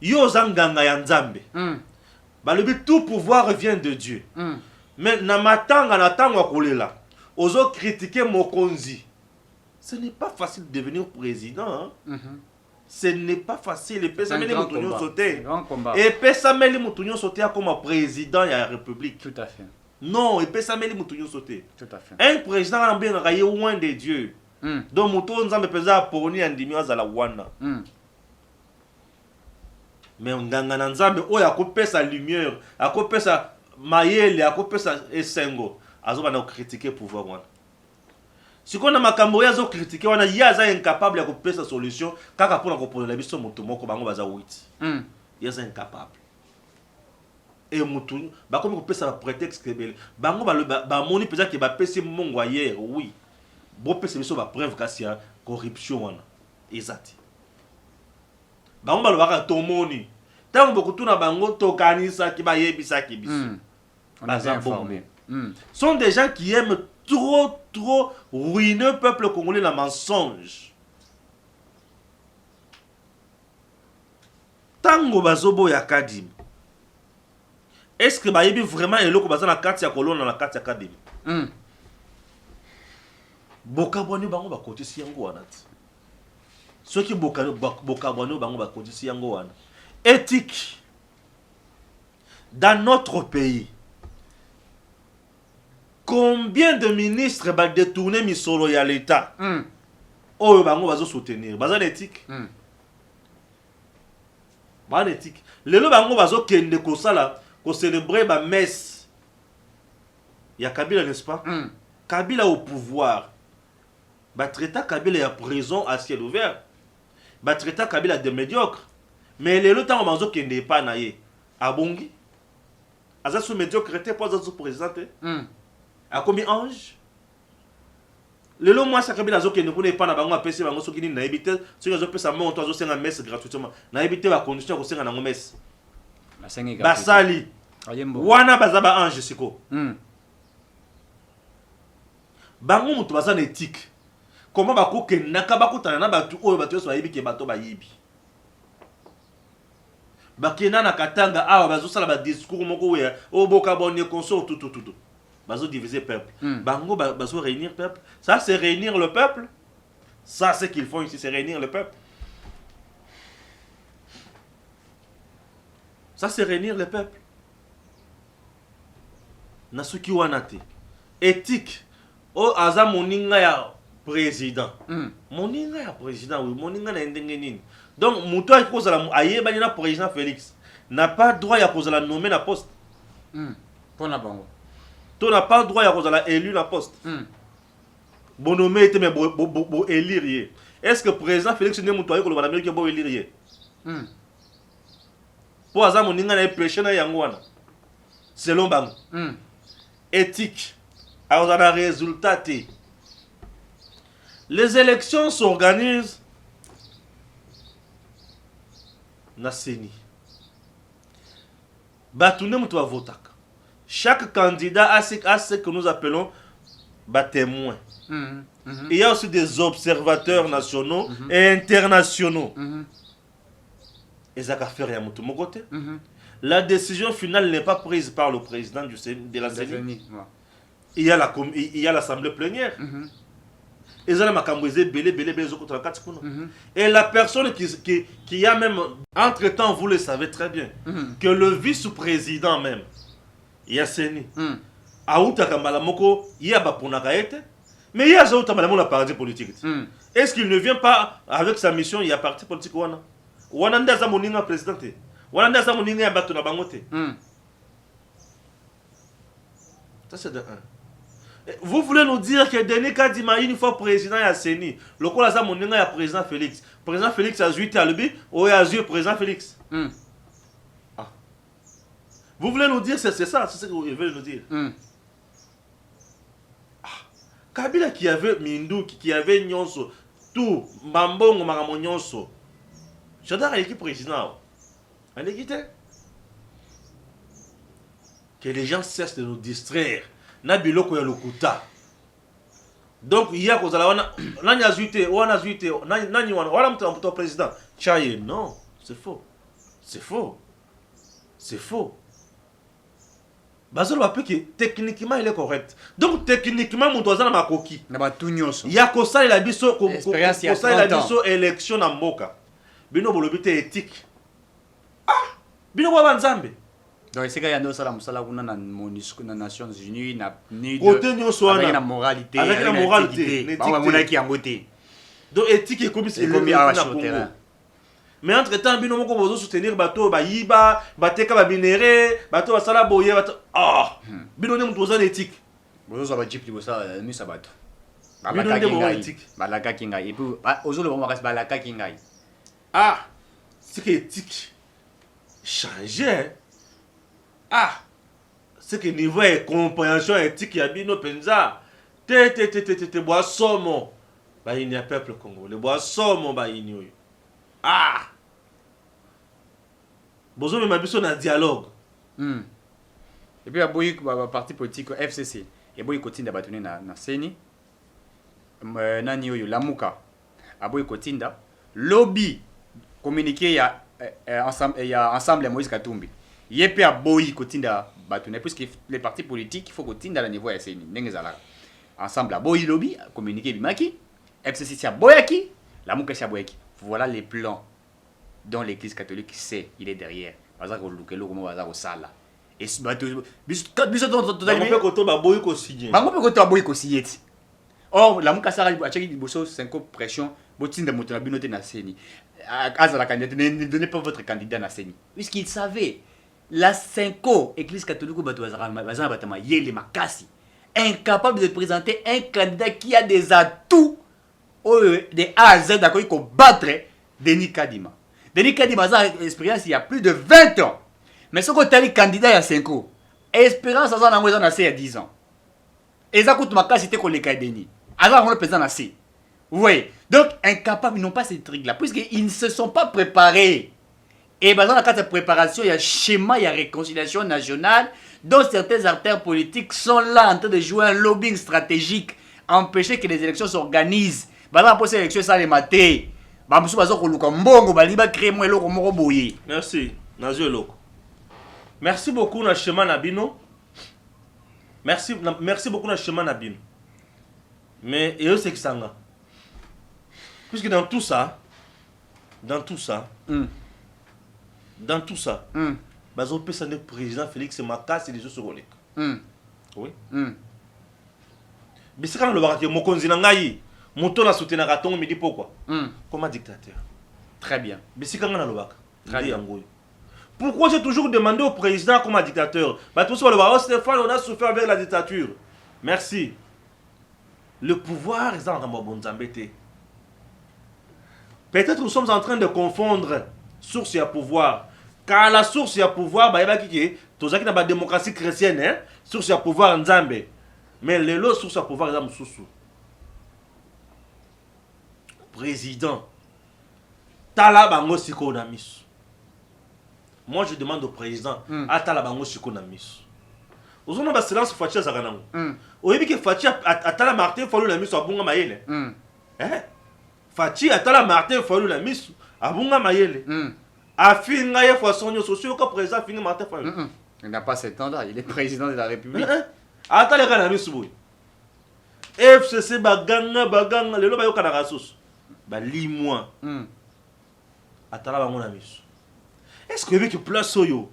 Yo zanganga ya Nzambe. Balobi tout pouvoir vient de Dieu. Mais na matanga na tango kolela. Ozo critiquer Mokonzi. Ce n'est pas facile de devenir président. Hein? Ce n'est pas facile. Et Pessameli Moutounio sauter. Et Pessameli Moutounio sauter comme président de la République. Tout à fait. Non, et Pessameli Moutounio sauter. Tout à fait. Un président a bien raillé loin de Dieu. Donc Moutounio Nzambe pesa poni andimi azala wana. Mais on a Nzambe oyo akopesa lumière, akopesa mayele, akopesa esengo, azo bana critiquer pouvoir wana. Si qu'on a makambo yazo critiquer wana yaza incapable ya kopesa solution kaka pona kopoza la biso moto moko bango baza 8. Yaza incapable. Et mutu ba comme kopesa ba prétexte kebele. Bango ba moni pesa ke ba pesi mongo hier, oui. Bo pesa biso ba preuve kasia corruption wana. Ezati. Bango balobaka tomoni. Tant beaucoup tout na bango tokanisa ki ba yebisa ki biso. On a bien informé. Sont des gens qui aiment trop ruiner le peuple congolais la mensonge. Tango bazobo ya kadim. Est-ce que ba yebi vraiment eloko baza na kati ya kolona na kati ya kadim? Bokabwani bango ba kotisi yango wana. Ceux qui bokabwani bango ba kotisi yango wana. Éthique. Dans notre pays, combien de ministres va détourner misolo ya l'État? Oh, bango bazo soutenir. Bazan éthique. Bazan éthique. Lelo bango bazo kende ko sala ko célébrer ba messe. Ya Kabila, n'est-ce pas? Kabila au pouvoir. Ba traita Kabila ya prison à ciel ouvert. Ba traita Kabila de médiocre. Mais lelo tango bazo kende pa na ye. Abongi. Aza sous médiocrité pour aza sous présenté. A combien ange? Le long moi ça kabila zo ke ne connaît pas na bango apesi bango soki ni na ebité soki zo pesa monto azo senga messe gratuitement. Na ebité ba condition ko senga na messe. Na senga gratuitement. Basali. Wana bazaba ange siko. Bango mutu baza na éthique. Comment ba ko ke naka ba kutana na batu oyo batu so bayibi ke bato bayibi. Bakena na katanga awa bazo sala ba discours moko ya o boka bonne consort tout. Bazo diviser peuple. Bango bazo réunir peuple. Ça c'est réunir le peuple. Ça c'est qu'ils font ici, c'est réunir le peuple. Ça c'est réunir le peuple. Nasuki wanate. Éthique. O aza moninga ya président. Moninga ya président, oui, moninga na ndenge nini. Donc muto a cause la ayeba na président Félix n'a pas droit à cause la nommer la poste. Pour la bango. Tu n'as pas le droit à cause la élu la poste. Bon nommé était mais bon élire. Est-ce que président Félix ne muto ko la Amérique bon élire? Pour aza moninga na prêcher na yango wana. Selon bang. Éthique. Alors on a résultat. Les élections s'organisent na CENI. Batoune mutu va voter. Chaque candidat a ce que nous appelons témoins. Il y a aussi des observateurs nationaux et internationaux. Et ça fait rien mutu mon côté. La décision finale n'est pas prise par le président de la CENI. Il y a l'assemblée plénière. Et la personne qui a même, entre-temps, vous le savez très bien, que le vice-président même, il y a CENI, Aouta Kamalamoko, il y a Bapunakaete, mais il y a Zouta Malamona parti politique. Est-ce qu'il ne vient pas avec sa mission, il y a parti politique Wana Wananda Zamoninga président, Wananda Zamoninga Batuna Bangote. Ça c'est de 1. Vous voulez nous dire que Denis Kadima, une fois président à CENI, le coup là, mon nom est président Félix. Président Félix a joué Talubi ou a joué président Félix. Ah. Vous voulez nous dire c'est ça, c'est ce que vous voulez nous dire. Ah. Kabila qui avait Mindu, qui avait Nyonso, tout, Mambongo, Maramo Nyonso. J'adore l'équipe président. Elle est quittée. Que les gens cessent de nous distraire. Nabiloko ya lokuta. Donc il y a cause là nani azuite wana azuite nani wana mtu président chaye non c'est faux bazolo ba que techniquement il est correct donc techniquement mon doza na makoki na batunyoso ya ko sala la biso ko sala la biso élection na mboka bino bolobite éthique bino ba nzambe. Donc c'est quand il y a nos salaires na MONUSCO na Nations Unies na ni avec la moralité avec la moralité on va qui en beauté donc éthique est comme c'est le Congo. Mais entre temps bino moko bozo soutenir bato ba yiba bateka ba minéré bato basala boye bato bino ne mutoza éthique bozo ba jip libosa mi sabato balaka kingai et puis ozolo ba makasi balaka kingai c'est que éthique changer. C'est que niveau de compréhension éthique, il y a bien nos penza. Te bois somme. Bah, il y a peuple Congo. Le bois somme, bah, il y a. Bozo, mais ma biso na dialogue. Et puis, il y a un parti politique FCC. Et puis, il continue à bâtonner na CENI. Nani yo Lamuka. Aboy Kotinda. Lobby. Communiqué, il y a ensemble Moïse Katumbi. Il y a boy kotinda batune puisque les partis politiques il faut kotinda à la niveau ya CENI ndengezala ensemble boy lobby communiquer bimaki FCC a boyaki la muka sia boyaki voilà les plans dont l'église catholique sait il est derrière baza ko lukelo ko baza ko sala et batu biso totalement on peut koto ba boy ko signer bango pe koto ba boy ko signer or la muka sala achaki boso 5 pression botinda moto na binote na CENI azala candidat ne donnez pas votre candidat na CENI puisqu'il savait. La Cinco, Église catholique incapable de présenter un candidat qui a des atouts des A à Z d'accord pour battre Denis Kadima. Denis Kadima a une expérience il y a plus de 20 ans. Mais ce que tu as candidat à Cinco, expérience à il y a 10 ans. Et ça coûte ma casse c'était qu'on les Denis. Alors on le présente assez. Vous voyez. Donc incapables, ils n'ont pas ces trucs là puisqu'ils ne se sont pas préparés. Et dans la carte de préparation, il y a schéma, il y a réconciliation nationale, dont certains acteurs politiques sont là en train de jouer un lobbying stratégique, empêcher que les élections s'organisent. Pour ces élections, ça les maté. Merci. Merci beaucoup, na schéma Nabino. Merci beaucoup, na schéma Nabino. Mais, et eux, c'est que ça. Puisque dans tout ça, bazo pesa le président Félix Makasi les autres collègues. Oui. Mais c'est quand le barake mokonzi na ngai, moto na soutenir raton me dit pourquoi? Comme un dictateur. Très bien. Mais c'est quand on a le bac. Très bien. Pourquoi j'ai toujours demandé au président comme un dictateur? Bah tout ça le baron Stéphane on a souffert avec la dictature. Merci. Le pouvoir est en Rambonzambete. Peut-être nous sommes en train de confondre source et pouvoir. Car la source et pouvoir, bah, il y a la démocratie chrétienne, hein? Source et pouvoir en Zambé. Mais les lots source et pouvoir en Zambé. Président. Tala bango siko na misu. moi je demande au président atala bango siko na miso ozona ba silence Fachi azaka nango oyebi ke Fachi atala Martin Fayulu na miso abunga mayele Fachi atala Martin Fayulu na miso abunga mayele afinga ye façon nyoso soki président afinga Martin Fayulu il n'a pas 7 ans là, il est président de la République. atala kana miso boy FCC baganga lelo bayoka na rasus ba limwa atala bango na miso. Est-ce que avec place oyo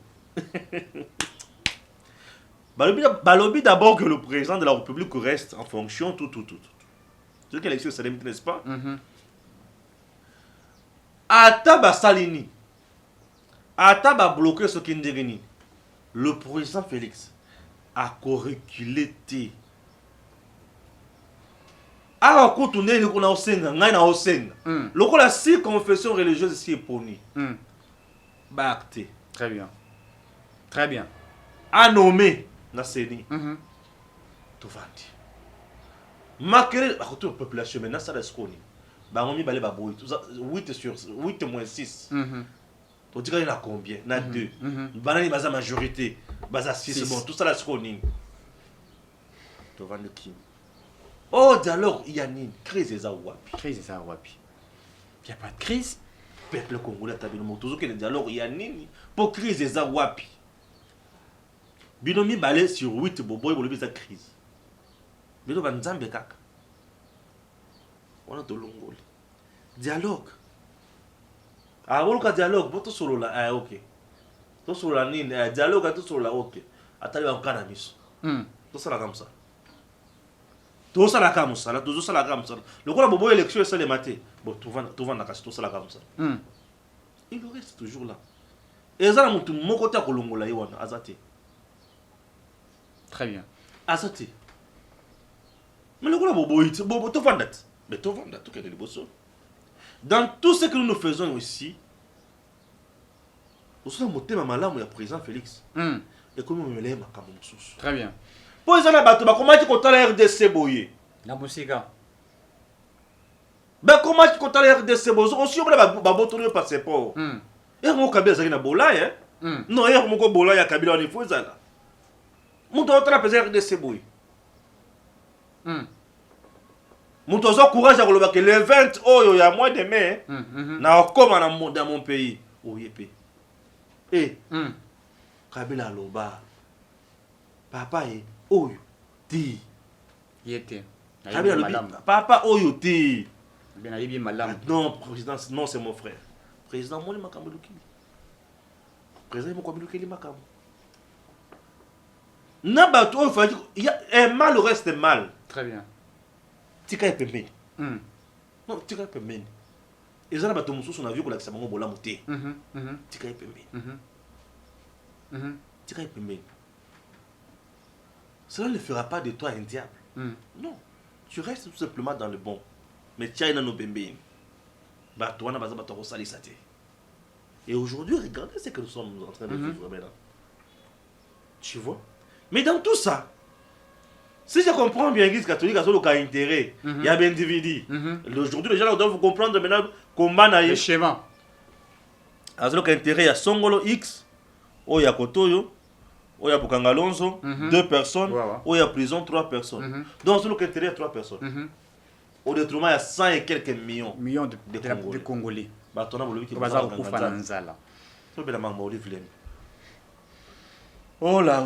balobi d'abord que le président de la République reste en fonction tout. C'est quelle élection ça limite, n'est-ce pas? Ata ba salini. Ata ba bloqué ce qui ndirini. Le président Félix a reculé té. A kotourner le kona osenga ngai na osenga. Lokola si confession religieuse ici est poni. Ba acté. Très bien. Très bien. A nommé na seni. Tovandi. Makere a retour population maintenant ça reste connu. Ba ngomi balé ba boy. 8 sur 8 moins 6. Tu dis qu'il y en a combien? Il y en a 2. Banani baza majorité. Baza 6. Bon, tout ça reste connu. Tovandi qui? Oh, dialogue, il y a une crise des Awapi. Crise des Awapi. Il n'y a pas de crise. Peuple congolais, tu as vu le dialogue, il y a une pour crise des Awapi. Binomi balé sur 8 bobo, il y a une crise. Binomi balé sur 8 kaka. On a de l'ongole. Dialogue. Ah, on a dialogue, bon, tout solo là, ah, ok. Tout solo là, dialogue, tout solo là, ok. Attends, il y a un canamis. Tout ça là comme ça. Tout ça la comme ça, tout ça la comme ça. Le quoi la bobo élection c'est le matin. Bon, tout va na casse tout ça la comme ça. Il reste toujours là. Et ça mon mon côté à Kolongola ywana azate. Très bien. Azate. Mais le quoi la bobo tout va date. Mais tout va date tout que les bosso. Dans tout ce que nous faisons ici, nous sommes montés ma malamu ya président Félix. Et comment me lève ma camouflage. Très bien. Pour les gens bateau, comment tu comptes la RDC boye? La musique. Ben comment tu comptes la RDC boye? Aussi on va babotoner passeport. Et mon Kabila zaki na bola hein? Non, et mon ko bola ya Kabila on faut ça là. Mon to la pesa RDC boye. Mon to zo courage à koloba que le 20 oyo ya mois de mai na okoma dans mon pays. Oyepe. Eh. Kabila loba. Papa est oyo ti yete papa oyo ti bien ayebi malam non président non c'est mon frère président moi makambo lukili président mo kombi lukili makambo na bato oyo fati il y a un mal le reste mal. Très bien. Tika epembe non tika epembe ezana bato mususu na vie ko lakisa bango bolamu te tika epembe tika epembe. Cela ne fera pas de toi un diable. Non. Tu restes tout simplement dans le bon. Mais tu as une bébé. Et aujourd'hui, regardez ce que nous sommes en train de vivre maintenant. Tu vois? Mais dans tout ça, si je comprends bien l'Église catholique a un intérêt, il y a bien individu. Aujourd'hui, les gens doivent comprendre maintenant comment le schéma. Il y a intérêt, il y a Songolo X, il y a Kotoyo. Il y a Bukangalonzo, 2 personnes. Il y a prison, 3 personnes. Donc, c'est le intérêt à 3 personnes. Au détriment, il y a 100 et quelques millions de Congolais. Oh là.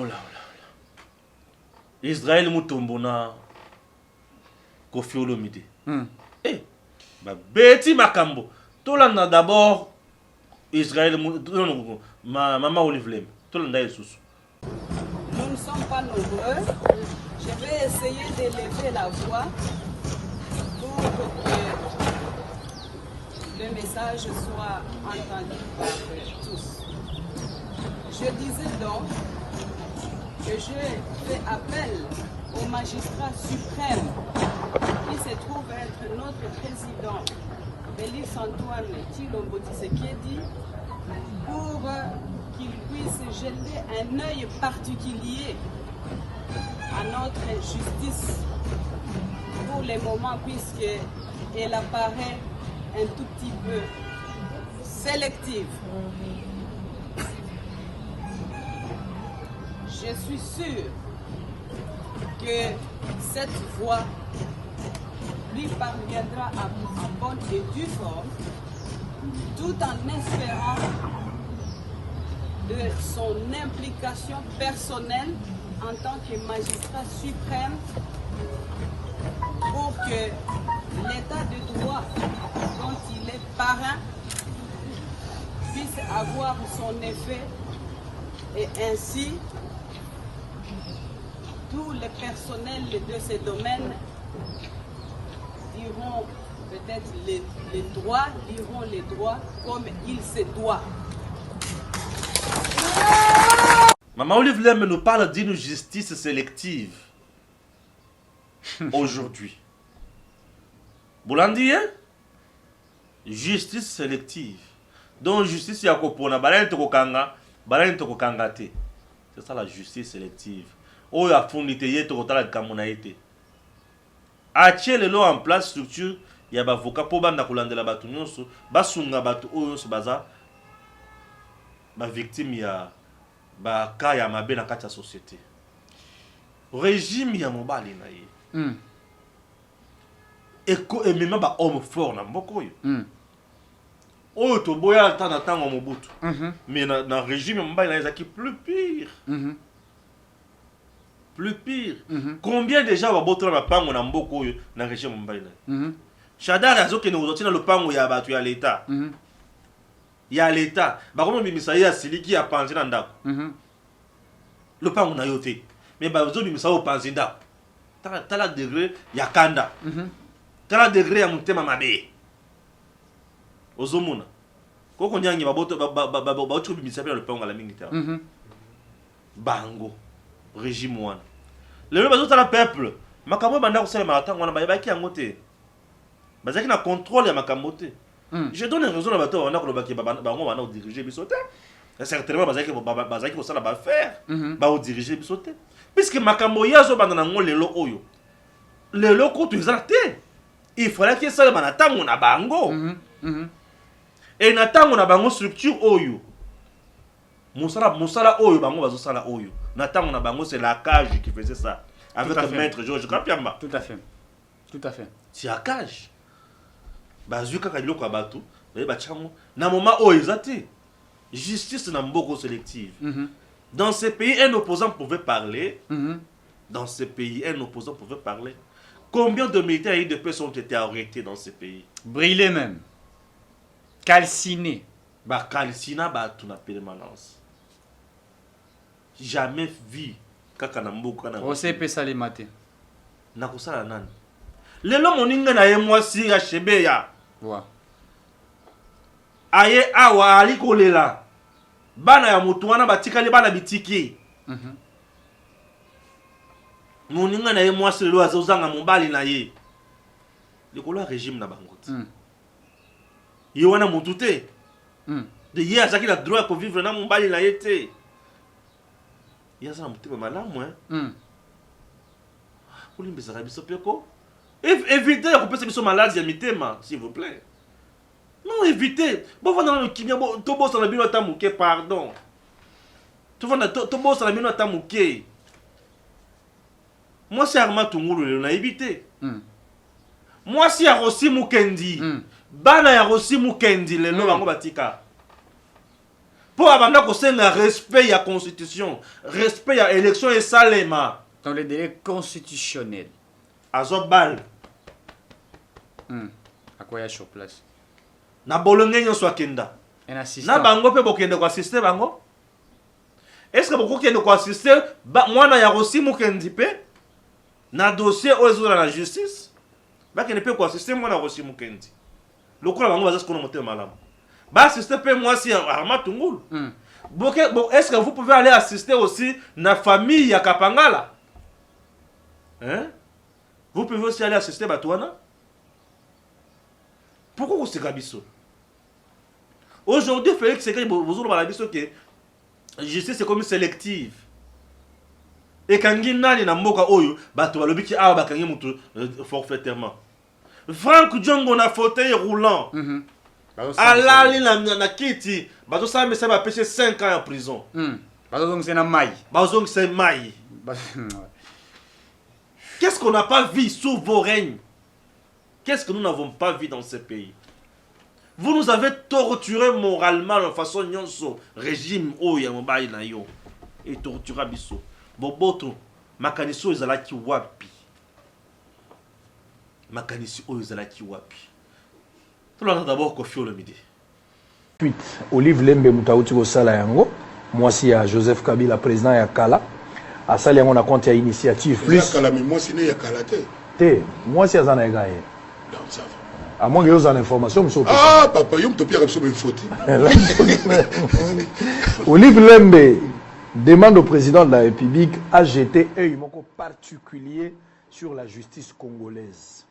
Israël Moutombona, Kofi Olomide. Eh, Betty Makambo. Tout le monde d'abord, Israël Moutombona, Maman Olivier. Tout le monde est sous. Nous ne sommes pas nombreux. Je vais essayer d'élever la voix pour que le message soit entendu par tous. Je disais donc que je fais appel au magistrat suprême qui se trouve être notre président, Félix Antoine Tshilombo Tshisekedi, pour qu'il puisse jeter un œil particulier à notre justice pour le moment, puisqu'elle apparaît un tout petit peu sélective. je suis sûr que cette voie lui parviendra en bonne et due forme, tout en espérant de son implication personnelle en tant que magistrat suprême pour que l'état de droit dont il est parrain puisse avoir son effet et ainsi tous les personnels de ces domaines diront peut-être les droits, diront les droits comme il se doit. Maman Olive Lem nous parle d'une justice sélective. Aujourd'hui. Boulandi, hein? Justice sélective. Donc justice yakopona balente kokanga, balente kokanga te. C'est ça la justice sélective. Oyo afundite yeto kotala kamuna yete. Atie lelo en place structure ya bavoka po banda kolandela batu nyonso, basunga batu oyo so baza ba victime ya ba ka ya mabe na kati ya société. Régime ya mobali na ye. Eko emema ba homme fort na mboko oyo. Oyo to boya ta na tango mobutu. Mais na régime ya mobali na ezaki plus pire. Plus pire. Combien déjà ba botola ba pango na mboko oyo na régime mobali na. Shadar azoke ne ozoti na lopango ya batu ya l'état. Ya l'état. Ba komo bimisa ya siliki ya panzi na ndako. Lopango na yote. Mais ba zo bimisa o panzi ndako. Tala degré ya kanda. Tala degré ya mutema mabe. Ozomuna. Koko nyangi baboto ba otu bimisa pe lopango la mingi ta. Bango. Régime wana. Le bazo tala peuple. Makambo banda ko sala matango wana ba ki yango te. Bazaki na contrôle ya makambo te. Je donne raison à bato wana ko lobaki bango wana o diriger bisote. Certainement bazaki ko sala ba faire. Ba o diriger bisote. Puisque makambo yazo banda na ngolo lelo oyo. Lelo ko tu exacté. Il fallait que ça na tango na bango. Et na tango na bango structure oyo. Musala oyo bango bazo sala oyo. Na tango na bango c'est la cage qui faisait ça avec le maître Georges Kapiamba. Tout à fait. Tout à fait. C'est la cage. Bazuka kadilo kwa batu, ba chamo na moment oyo ezate. Justice na mboko sélective. Dans ces pays, un opposant pouvait parler. Dans ces pays, un opposant pouvait parler. Combien de militaires et de personnes ont été arrêtés dans ces pays? Brûlés même. Calcinés. Bah, calcina, bah, tout na permanence. Jamais vu. Kaka na mboko na. Ose pesa le matin. Na kusala nani? Lelo moninga na ye mwasi ya shebeya. Wa. Aye awa ali kolela. Bana ya mutu wana batikali bana bitiki. Moninga na ye mwasi lelo azozanga mobali na ye. Likolo régime na bango. Ye wana mutu te. De ye azaki la droit ko vivre na mobali na ye te. Ye azana mutema malamu hein. Kulimbisa biso peko. Évitez de couper ce malade ya mitema, s'il vous plaît. Non, évitez. Bon, on va dans le Kenya, tout boss dans la bino tamouké, pardon. Tout boss dans la bino tamouké. Moi, c'est Armand Tungulu, on a évité. Moi, c'est Arossi Mukendi. Bana Arossi Mukendi, le nom de Batika. Pour avoir un respect à la Constitution, respect à l'élection et Salema. Dans les délais constitutionnels. Azobal. À quoi il y a sur place? Na bolonge nyonso akenda. Un assistant. Na bango pe bokende ko assister bango. Est-ce que boko kende ko assister mwana ya Rossi Mukendi pe na dossier ozo na justice? Ba kende pe ko assister mwana Rossi Mukendi. Lokola bango baza skono moté malamu. Ba assister pe moi si Armand Tungulu. Bon, est-ce que vous pouvez aller assister aussi na famille ya Kapangala? Hein? Vous pouvez aussi aller assister Batouana? Pourquoi vous êtes Gabisso? Aujourd'hui, Félix Sekei, vous avez Balabisso que justice c'est comme sélective. Et quand il y a un mboka oyo, Batou Alobiki a bakangi mutu forfaitairement. Franck Djongo na fauteuil roulant. Alali na kiti, Batou Same ça va pêcher 5 ans en prison. c'est un maï. Bazong c'est maï. Qu'est-ce qu'on n'a pas vu sous vos règnes? Qu'est-ce que nous n'avons pas vu dans ce pays? Vous nous avez torturé moralement de façon nyonso régime oya mobile na yo et tortura biso. Boboto makaniso ezalaki wapi? Makanisi oyo ezalaki wapi? Tout le monde d'abord Koffi Olomide. Ensuite, Olive Lembe Moutauti Kosala yango, moi si ya Joseph Kabila président ya Kala, a sali yango na compte ya initiative plus. Kala mais moi si ne ya Kala te. Te, moi si azana gaye. Non, ça va. À moins que vous avez l'information, monsieur. Ah, papa, il y a une faute. Olive Lembe demande au président de la République à jeter un œil particulier sur la justice congolaise,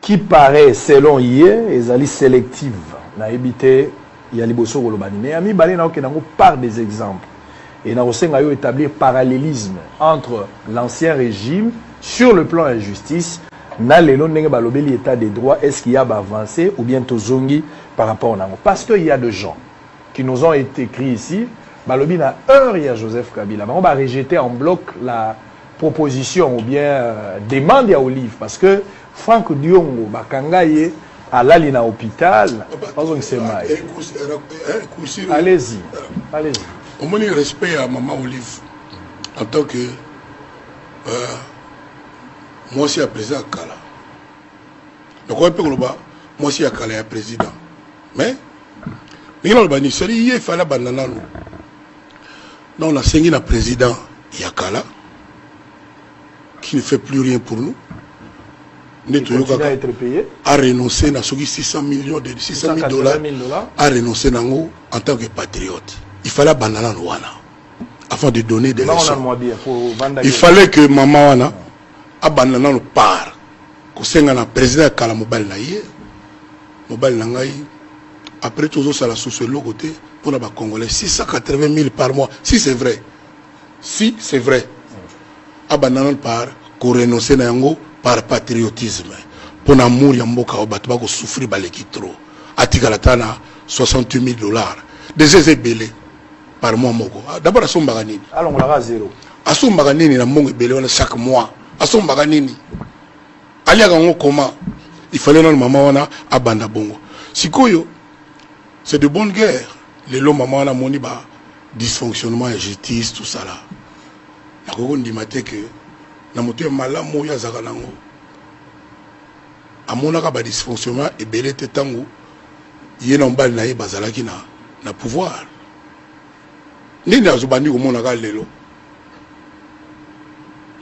qui paraît, selon hier, est sélective. Na évité, il y a les bosso golobani. Mais ami balé na okenango par des exemples. Et na osenga yo établir parallélisme entre l'ancien régime sur le plan de la justice. Na lelo ndenge balobeli état des droits, est-ce qu'il y a avancé ou bien tozongi par rapport au nango? Parce qu'il y a des gens qui nous ont été écrits ici, balobi na heure il y a Joseph Kabila, on va rejeter en bloc la proposition ou bien demande à Olive parce que Franck Diongo bakangaye à l'alina hôpital, allez-y, allez-y. On me respect à maman Olive en tant que moi aussi à président Kala. Donc on peut le moi aussi à Kala président. Mais il fallait banana nous. Donc on a signé le président Yakala qui ne fait plus rien pour nous. Être payé. A renoncé à 600 millions de 600 000 dollars a renoncé en tant que patriote. Il fallait banana nous afin de donner des leçons. Il fallait que maman wana abandonner le part que c'est un président Kala mobile na ye mobile na ngai après tout ça la sociologue côté pour les Congolais 680 000 par mois si c'est vrai abandonner le part qu'on renonce na yango par patriotisme pour l'amour ya mboka o bato ba ko souffrir baleki trop atikala tana 68 000 dollars des ezebele par mois moko d'abord asombaka nini alors on l'a zéro asombaka nini na mbongo ebele wana chaque mois asombaka nini aliaka ngo comment il fallait non maman wana abanda bongo sikoyo c'est de bonne guerre les lots maman wana moni ba dysfonctionnement et justice tout ça là na koko ndimate que na moto malamu ya zaka nango amonaka ba dysfonctionnement ebele te tango yena mbali na ye bazalaki na pouvoir nini azobandi komona ka lelo.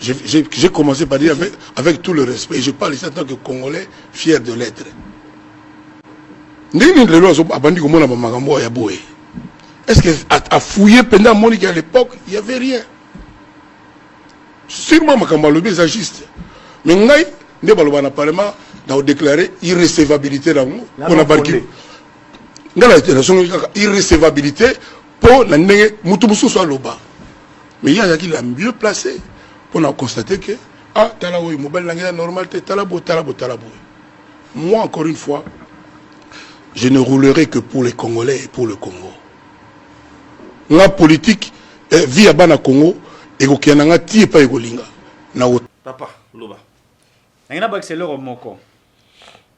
J'ai commencé par dire avec tout le respect, et je parle ici en tant que Congolais fier de l'être. Est-ce qu'à fouiller pendant Monique à l'époque, il n'y avait rien? Sûrement, Makambalobi est juste. Mais Ngaï, Nebalobana Parlement, a déclaré irrécevabilité dans on a barqué. Irrécevabilité pour la Moutoumousou soit loba. Mais il y a qui l'a mieux placé. On a constaté que talaboy mobile langue normal talabo. Moi encore une fois, je ne roulerai que pour les Congolais et pour le Congo. La politique via bana Congo et ko kiananga tie pa ekolinga na papa loba. Ngana ba accélère moko.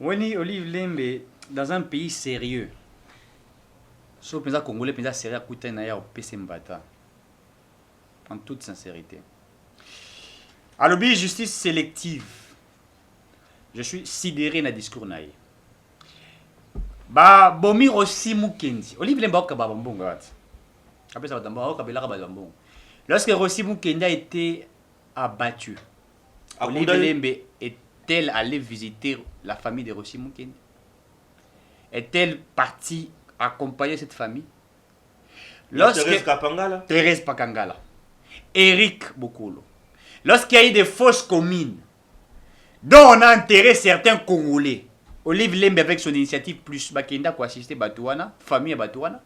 Woni Olive Lembe dans un pays sérieux. So pensa Congolais pensa sérieux kuta na ya PC Mbata. En toute sincérité. Alors, justice sélective. Je suis sidéré dans le discours. Ba bomi aussi Mukendi. Olive Lembe a lorsque Rossi Mukendi a été abattu, Olive Lembe est-elle allée visiter la famille de Rossi Mukendi? Est-elle partie accompagner cette famille? Thérèse Pakangala. Eric Bokolo. Lorsqu'il y a eu des fausses communes dont on a enterré certains Congolais, Olive Lembe avec son initiative plus Bakenda pour assister Batouana, famille à Batouana.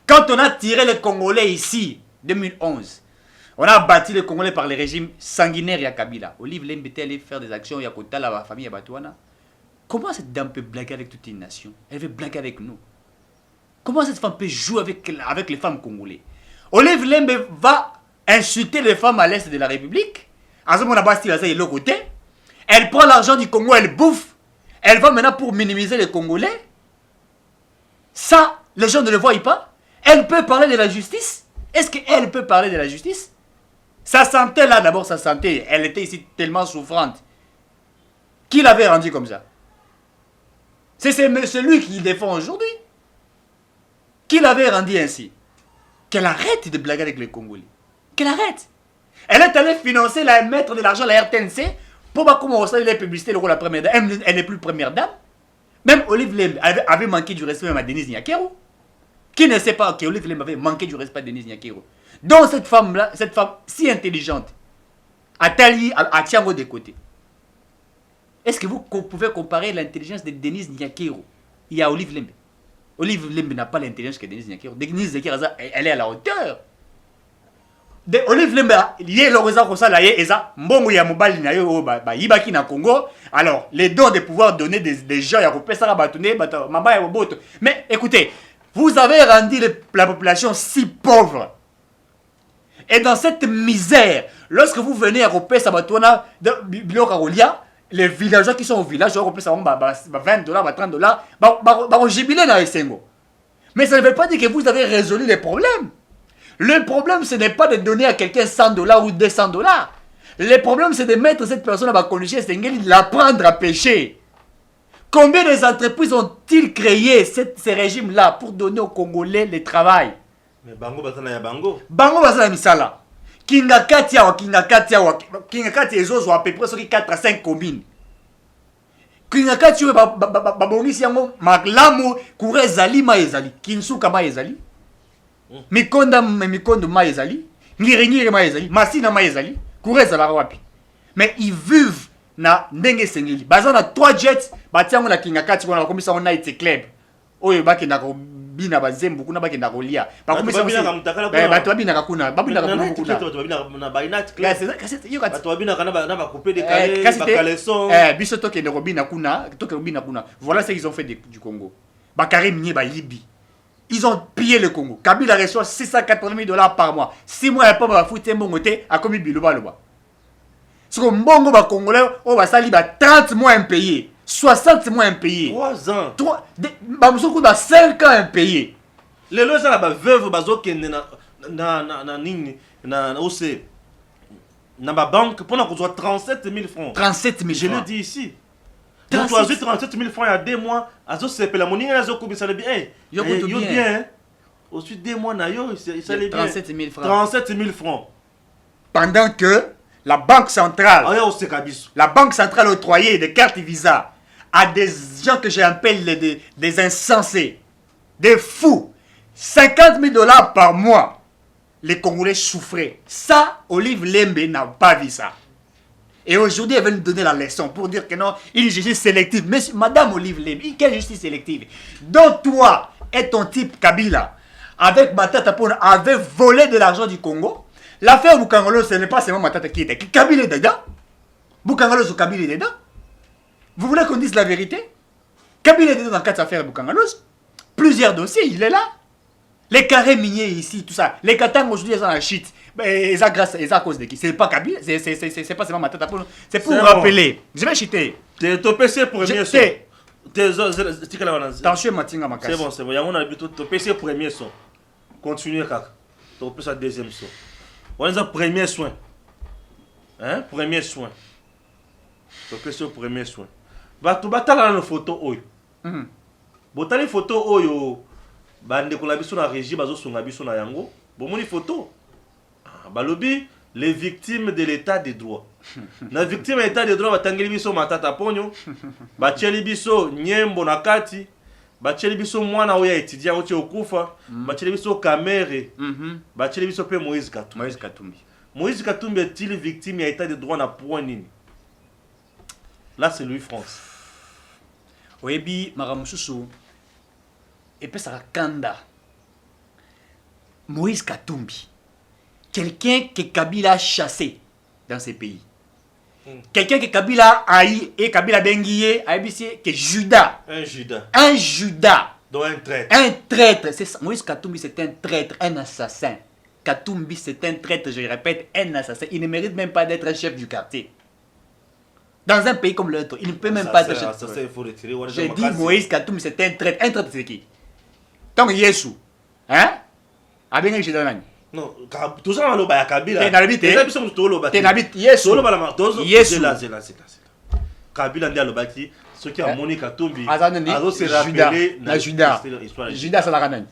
Quand on a tiré les Congolais ici, 2011, on a bâti les Congolais par le régime sanguinaire à Kabila. Olive Lembe était allé faire des actions à côté de la famille à Batouana. Comment cette dame peut blaguer avec toute une nation? Elle veut blaguer avec nous. Comment cette femme peut jouer avec les femmes congolaises? Olive Lembe va insulter les femmes à l'est de la République. À ce moment-là, de l'autre côté. Elle prend l'argent du Congo, elle bouffe. Elle va maintenant pour minimiser les Congolais. Ça, les gens ne le voient pas. Elle peut parler de la justice. Est-ce qu'elle peut parler de la justice? Sa santé, là, d'abord, sa santé, elle était ici tellement souffrante. Qui l'avait rendu comme ça? C'est celui qui défend aujourd'hui. Qui l'avait rendu ainsi? Qu'elle arrête de blaguer avec les Congolais. Qu'elle arrête. Elle est allée financer, mettre de l'argent à la RTNC pour pas commencer les publicités, le rôle de la première dame. Elle n'est plus première dame. Même Olive Lembe avait manqué du respect même à Denise Nyakero. Qui ne sait pas qu'Olive Lembe avait manqué du respect à Denise Nyakero. Donc cette femme-là, cette femme si intelligente, a Tali, à Tiango de côté. Est-ce que vous pouvez comparer l'intelligence de Denise Nyakero et à Olive Lembe? Olive Lembe n'a pas l'intelligence que Denise Nyakero. Denise Nyakero, elle est à la hauteur. De Olive Lembe, il y a l'organisation comme ça, là, il y a mbongo ya mobali na yo ba yibaki na Congo. Alors, les dons de pouvoir donner des gens ya kopesa ka batone mamba ya boboto. Mais écoutez, vous avez rendu la population si pauvre. Et dans cette misère, lorsque vous venez à kopesa batona de Bilokarolia, les villageois qui sont au village, ils kopesa $20, $30, ba jubilé na Esengo. Mais ça ne veut pas dire que vous avez résolu les problèmes. Le problème, ce n'est pas de donner à quelqu'un $100 ou $200. Le problème, c'est de mettre cette personne à la condition de l'apprendre à pêcher. Combien des entreprises ont-ils créé ces régimes-là pour donner aux Congolais le travail? Mais Bango Basana ya Bango. Bango Basana Misala. Kingakati ezozo à peu près 4 à 5 communes. Kingakati babongisi yango maklamu kure ezali ma ezali. Kinsuka ma ezali. Mikondo ma ezali, Ngiringiri ma ezali, Masina ma ezali, Kureza la wapi. Mais ils vivent na ndenge sengeli. Baza na 3 jets, batiango na Kingakati wana komisa on night club. Oyo baki na bina bazembu kuna baki na rolia. Bakomisa bina kamtakala kuna. Bato babina kakuna, babina kakuna kuna. Bato babina na by night club. Bato babina kana ba couper des calés, ba caleçon. Biso toke de robina kuna, toke robina kuna. Voilà ce qu'ils ont fait du Congo. Bakari Mnié ba Libi. Ils ont pillé le Congo. Kabila reçoit $680 000 par mois. 6 mois, il n'y a pas de foutre mongoté à comme Biloba. Ce que Mbongo ba Congolais, on va sali 30 mois impayés, 60 mois impayés. 3 ans. 5 ans impayés. Les lois sont là, veuve, bazo qui na ma banque pour qu'on soit 37 000 francs. 37 000 francs. Je le dis ici. Tu as 37 000 francs il y a 2 mois. Azo c'est la monnaie, azo comme ça le bien. Yo bien. Ensuite 2 mois na yo, ça le bien. 37 000 francs. 37 000 francs. Pendant que la banque centrale, la banque centrale octroyait des cartes Visa à des gens que j'appelle des insensés, des fous. $50 000 par mois. Les Congolais souffraient. Ça, Olive Lembe n'a pas vu ça. Et aujourd'hui, elle veut nous donner la leçon pour dire que non, il y a une justice sélective. Mais Madame Olive Lembe, quelle justice sélective? Donc toi et ton type Kabila, avec Matata Pona, avait volé de l'argent du Congo. L'affaire Boukangolo, ce n'est pas seulement Matata qui était. Kabila est dedans. Boukangolo, c'est Kabila est dedans. Vous voulez qu'on dise la vérité? Kabila est dedans dans 4 affaires Boukangolos. Plusieurs dossiers, il est là. Les carrés miniers ici, tout ça. Les Katang aujourd'hui, ils sont en shit. Mais c'est à cause de qui? C'est pas Kabila, c'est pas seulement Matata Pona. C'est pour vous rappeler. Je vais chiter. T'es PC pour premier son. Attention, Matinga Makasi. C'est bon. Il y a un habitude. T'es PC premier son. Continuez, kaka. T'es PC deuxième son. On a premier soin. Hein? Premier soin. T'es PC premier soin. Tu vas t'aller dans la photo. Botali photo oyo. Bande ko la biso na régie bazo songa biso na yango. Bon moni photo. Balobi les victimes de l'état de droit. Na victime de l'état de droit batangeli biso Matata Ponyo. Bacheli biso Nyembo na kati. Bacheli biso mwana oya étudiant oti okufa. Bacheli biso Kamere. Bacheli biso pe Moïse Katumbi. Moïse Katumbi est-il victime de l'état de droit na point nini? Là c'est Louis France. Oyebi maramususu. Et puis ça va Kanda. Moïse Katumbi. Quelqu'un que Kabila a chassé dans ces pays. Quelqu'un que Kabila a haï et Kabila Benguié a habité que Judas. Un Judas. Un Judas. Donc un traître. Un traître. Moïse Katumbi c'est un traître, un assassin. Katumbi, c'est un traître, je répète, un assassin. Il ne mérite même pas d'être un chef du quartier. Dans un pays comme le nôtre, il ne peut même pas être chef. J'ai dit Moïse Katumbi, c'est un traître. Un traître, c'est qui? Donc, Yesu. Hein? Abengé chez Danani. Non, tout ça, on a Kabila. T'es n'habite. T'es n'habite. Yesu. Yesu. Kabila ndi alobaki soki amoni Katumbi azo se rappeler na Judas. Judas ça la ramène.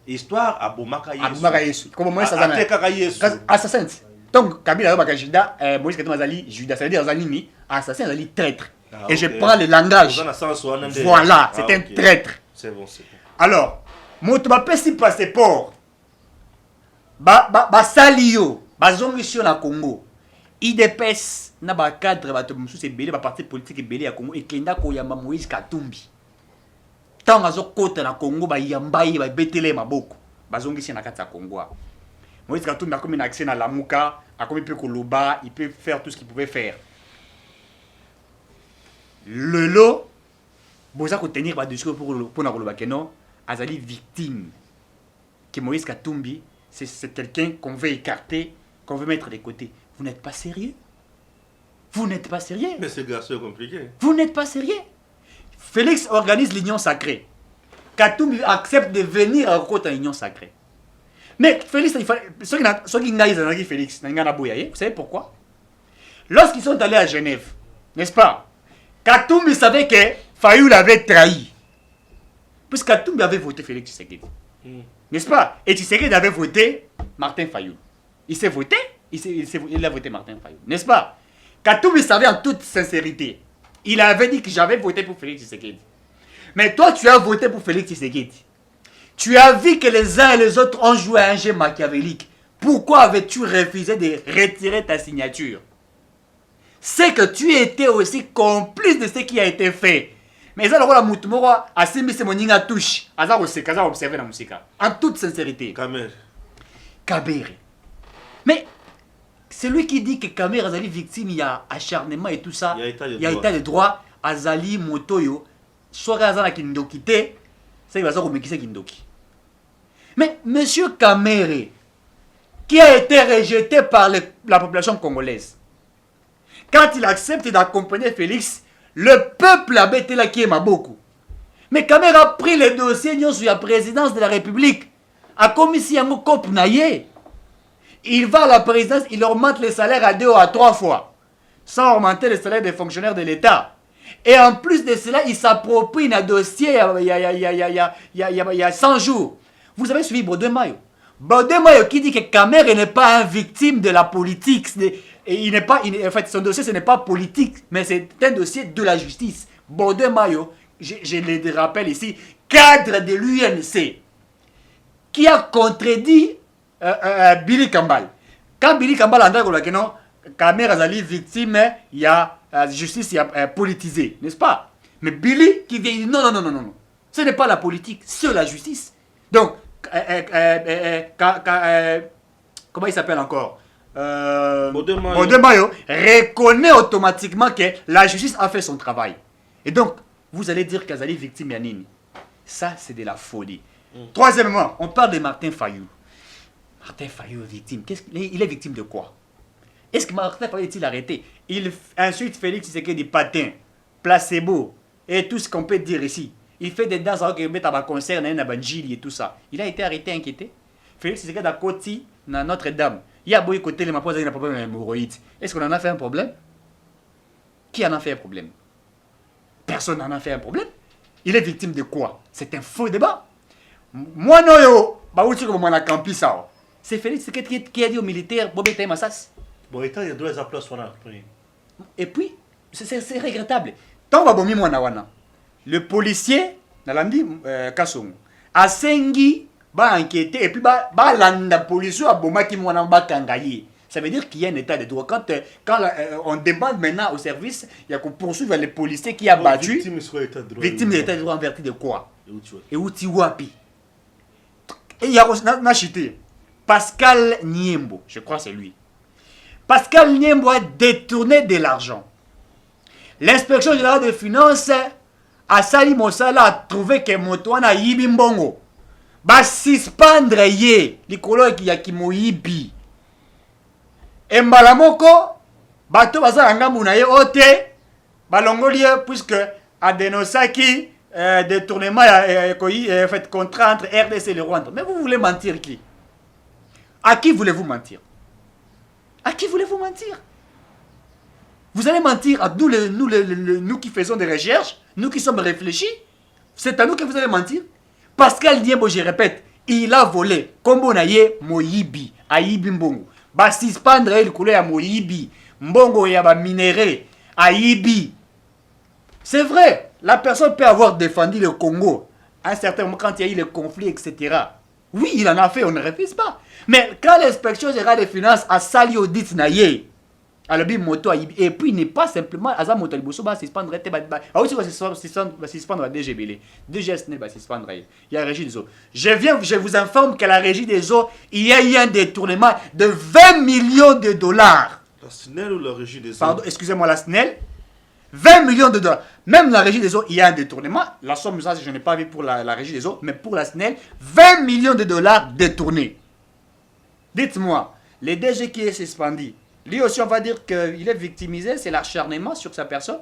Histoire abomaka Yesu. Abomaka Yesu. Comment moi ça zana? Atekaka Yesu. Assassin. Donc Kabila alobaka Judas, Moïse Katumbi azali Judas, ça veut dire azali ni assassin, azali traître. Et je prends le langage. Voilà, c'est un traître. C'est bon, c'est bon. Alors, moto ba pesi passeport. Ba salio, ba zongisio na Congo. IDPS na ba cadre bato mususu ebele ba parti politique ebele ya Congo ekenda ko yamba Moïse Katumbi. Tant azo kota na Congo ba yambai ba betele maboko. Bazongisi na kati ya Congo. Moïse Katumbi a comme un accès na Lamuka, a comme il peut koloba, il peut faire tout ce qu'il pouvait faire. Le lot boza ko tenir ba discours pour na koloba que non, azali victime. Que Moïse Katumbi, c'est quelqu'un qu'on veut écarter, qu'on veut mettre de côté. Vous n'êtes pas sérieux? Vous n'êtes pas sérieux? Mais c'est garçon compliqué. Vous n'êtes pas sérieux? Félix organise l'union sacrée. Katumbi accepte de venir à côté de l'union sacrée. Mais Félix, il fallait. Ceux qui n'ont Félix, vous savez pourquoi? Lorsqu'ils sont allés à Genève, n'est-ce pas? Katumbi savait que Fayoul l'avait trahi. Puisque Katumbi avait voté Félix Tshisekedi. N'est-ce pas? Et Tshisekedi avait voté Martin Fayoul. Il s'est voté? Il a voté Martin Fayoul, n'est-ce pas? Katumbi savait en toute sincérité. Il avait dit que j'avais voté pour Félix Tshisekedi. Mais toi, tu as voté pour Félix Tshisekedi. Tu as vu que les uns et les autres ont joué à un jeu machiavélique. Pourquoi avais-tu refusé de retirer ta signature? C'est que tu étais aussi complice de ce qui a été fait. Mais ça, le Moutoumoro a simbi se moninga touche. Azar observé la musique. En toute sincérité. Kabere. Mais celui qui dit que Kamer Azali victime, il y a acharnement et tout ça, il y a état de droit, Azali Motoyo, soit Azana Kindokite, ça il va se remettre Kindoki. Mais monsieur Kamere, qui a été rejeté par la population congolaise, quand il accepte d'accompagner Félix, le peuple a bêté la qui est beaucoup. Mais Kamere a pris le dossier sur la présidence de la République, a commis si un cop naïe. Il va à la présidence, il augmente les salaires à 2 ou à 3 fois, sans augmenter les salaires des fonctionnaires de l'État. Et en plus de cela, il s'approprie un dossier il y a 100 jours. Vous avez suivi Baudouin Mayo. Baudouin Mayo qui dit que Kamere n'est pas une victime de la politique. Et il n'est pas, en fait, son dossier, ce n'est pas politique, mais c'est un dossier de la justice. Baudouin Mayo, je le rappelle ici, cadre de l'UNC, qui a contredit Billy Kambal. Quand Billy Kambal a dit que non, Kamere Azali victime, il y a justice politisée, n'est-ce pas? Mais Billy qui vient non, ce n'est pas la politique, c'est la justice. Donc, comment il s'appelle encore? Baudouin Mayo reconnaît automatiquement que la justice a fait son travail. Et donc, vous allez dire qu'Azali victime Yanini. Ça, c'est de la folie. Troisièmement, on parle de Martin Fayoul. Martin Fayoul victime. Il est victime de quoi? Est-ce que Martin Fayoul est-il arrêté? Ensuite, Félix Tshisekedi patin, placebo, et tout ce qu'on peut dire ici. Il fait des danses avec un concert, et tout ça. Il a été arrêté, inquiété. Félix Tshisekedi a côté dans Notre-Dame. Il y a beaucoup de côté, les problème d'hémorroïdes. Est-ce qu'on en a fait un problème? Qui en a fait un problème? Personne n'en a fait un problème. Il est victime de quoi? C'est un faux débat. Moi, non, c'est Félix qui a dit aux militaires, Bobé Massas. Et puis, c'est regrettable. Tant le policier, Nalandi Kassong, a sengi, ba enquêter, et puis ba landa policier a bomaki mwana ba kangaye. Ça veut dire qu'il y a un état de droit. Quand on demande maintenant au service, il y a qu'on poursuivre les policiers qui a battu. Victime de l'état de droit en vertu de quoi? Et où tu wapi? Et il y a chité. Pascal Niembo, je crois que c'est lui. Pascal Niembo a détourné de l'argent. L'inspection générale des finances, à Sali Mosala, a trouvé que Motoana Yibimbongo. basuspendre ye likolo ya kimoyibi et mbala moko bato bazala ngambu na ye ote balongoli ye puisque adenosaki détournement fait contrat entre RDC et le Rwanda. Mais vous voulez mentir qui? À qui voulez-vous mentir? À qui voulez-vous mentir? Vous allez mentir à nous qui faisons des recherches, nous qui sommes réfléchis. C'est à nous que vous allez mentir. Pascal Diembo, je répète, il a volé. Kombo na ye Moyibi, Ayibi Mbongo. Basuspendre le couleur à Moyibi, Mbongo ya ba minéré, Ayibi. C'est vrai, la personne peut avoir défendu le Congo à un certain moment quand il y a eu le conflit, etc. Oui, il en a fait, on ne refuse pas. Mais quand l'inspection générale des finances a sali audit naye, et puis il n'est pas simplement Azam Motaliboso va suspendre la DGBL. DGS n'est pas suspendre. Il y a la régie des eaux. Je vous informe que la régie des eaux, il y a eu un détournement de 20 millions de dollars. La SNEL ou la régie des eaux? Pardon, excusez-moi, la SNEL. 20 millions de dollars. Même la régie des eaux, il y a un détournement. La somme, ça, je n'ai pas vu pour la régie des eaux, mais pour la SNEL, 20 millions de dollars détournés. Dites-moi, le DG qui est suspendu, lui aussi, on va dire qu'il est victimisé, c'est l'acharnement sur sa personne.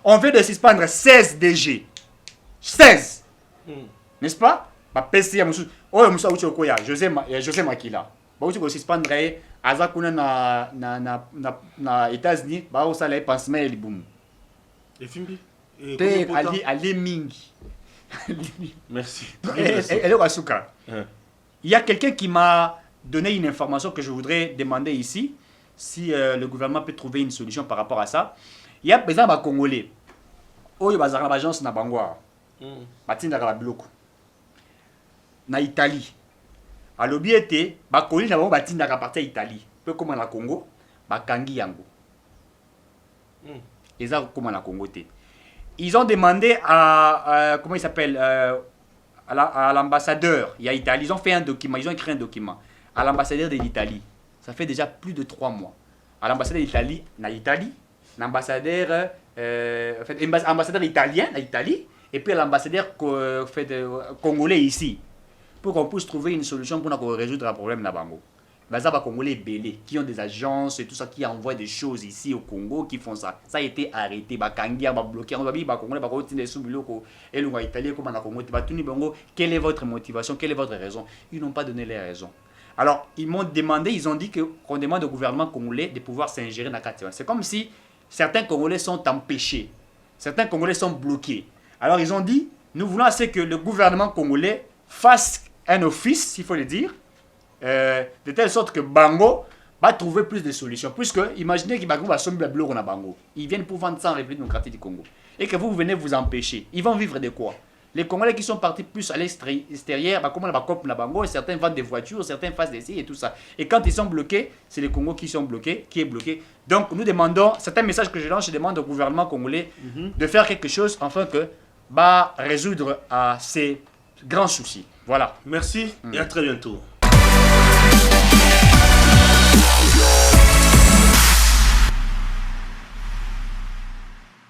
On veut de suspendre 16 DG. 16. N'est-ce pas? José Makila. Si suspendre Azakuna na États-Unis, ba ça les pansement et boum. Et Fimbi. Ali Mingi. Merci. Il y a quelqu'un qui m'a donné une information que je voudrais demander ici, si le gouvernement peut trouver une solution par rapport à ça. Il y a par exemple un Congolais. Oyo bazara l'agence na Bangwa. Batinda ka biloko. Na Italie. À l'objet, bakoli na bango batinda ka partir Italie. Peu comme na Congo, bakangi yango. Ils ont comme na Congo té. Ils ont demandé à comment il s'appelle à l'ambassadeur, il y a Italie, ils ont fait un document, ils ont écrit un document à l'ambassadeur de l'Italie. Ça fait déjà plus de 3 mois. À l'ambassadeur d'Italie, l'ambassadeur ambassadeur italien en Italie et puis l'ambassadeur congolais ici pour qu'on puisse trouver une solution pour résoudre le problème là-bas. Les Congolais belés qui ont des agences et tout ça qui envoient des choses ici au Congo qui font ça. Ça a été arrêté. Quelle est votre motivation? Quelle est votre raison? Ils n'ont pas donné les raisons. Alors, ils m'ont demandé, ils ont dit qu'on demande au gouvernement congolais de pouvoir s'ingérer dans la carte. C'est comme si certains Congolais sont empêchés. Certains Congolais sont bloqués. Alors, ils ont dit, nous voulons assez que le gouvernement congolais fasse un office, il faut le dire, de telle sorte que Bango va trouver plus de solutions. Puisque, imaginez que Bango va sommer le bloc à Bango. Ils viennent pour vendre ça en République démocratique du Congo. Et que vous venez vous empêcher. Ils vont vivre de quoi? Les Congolais qui sont partis plus à l'extérieur, comme on va copie la Bango, certains vendent des voitures, certains fassent des et tout ça. Et quand ils sont bloqués, c'est les Congos qui sont bloqués, qui est bloqué. Donc nous demandons, c'est un message que je lance, je demande au gouvernement congolais de faire quelque chose afin que résoudre ces grands soucis. Voilà. Merci et à très bientôt.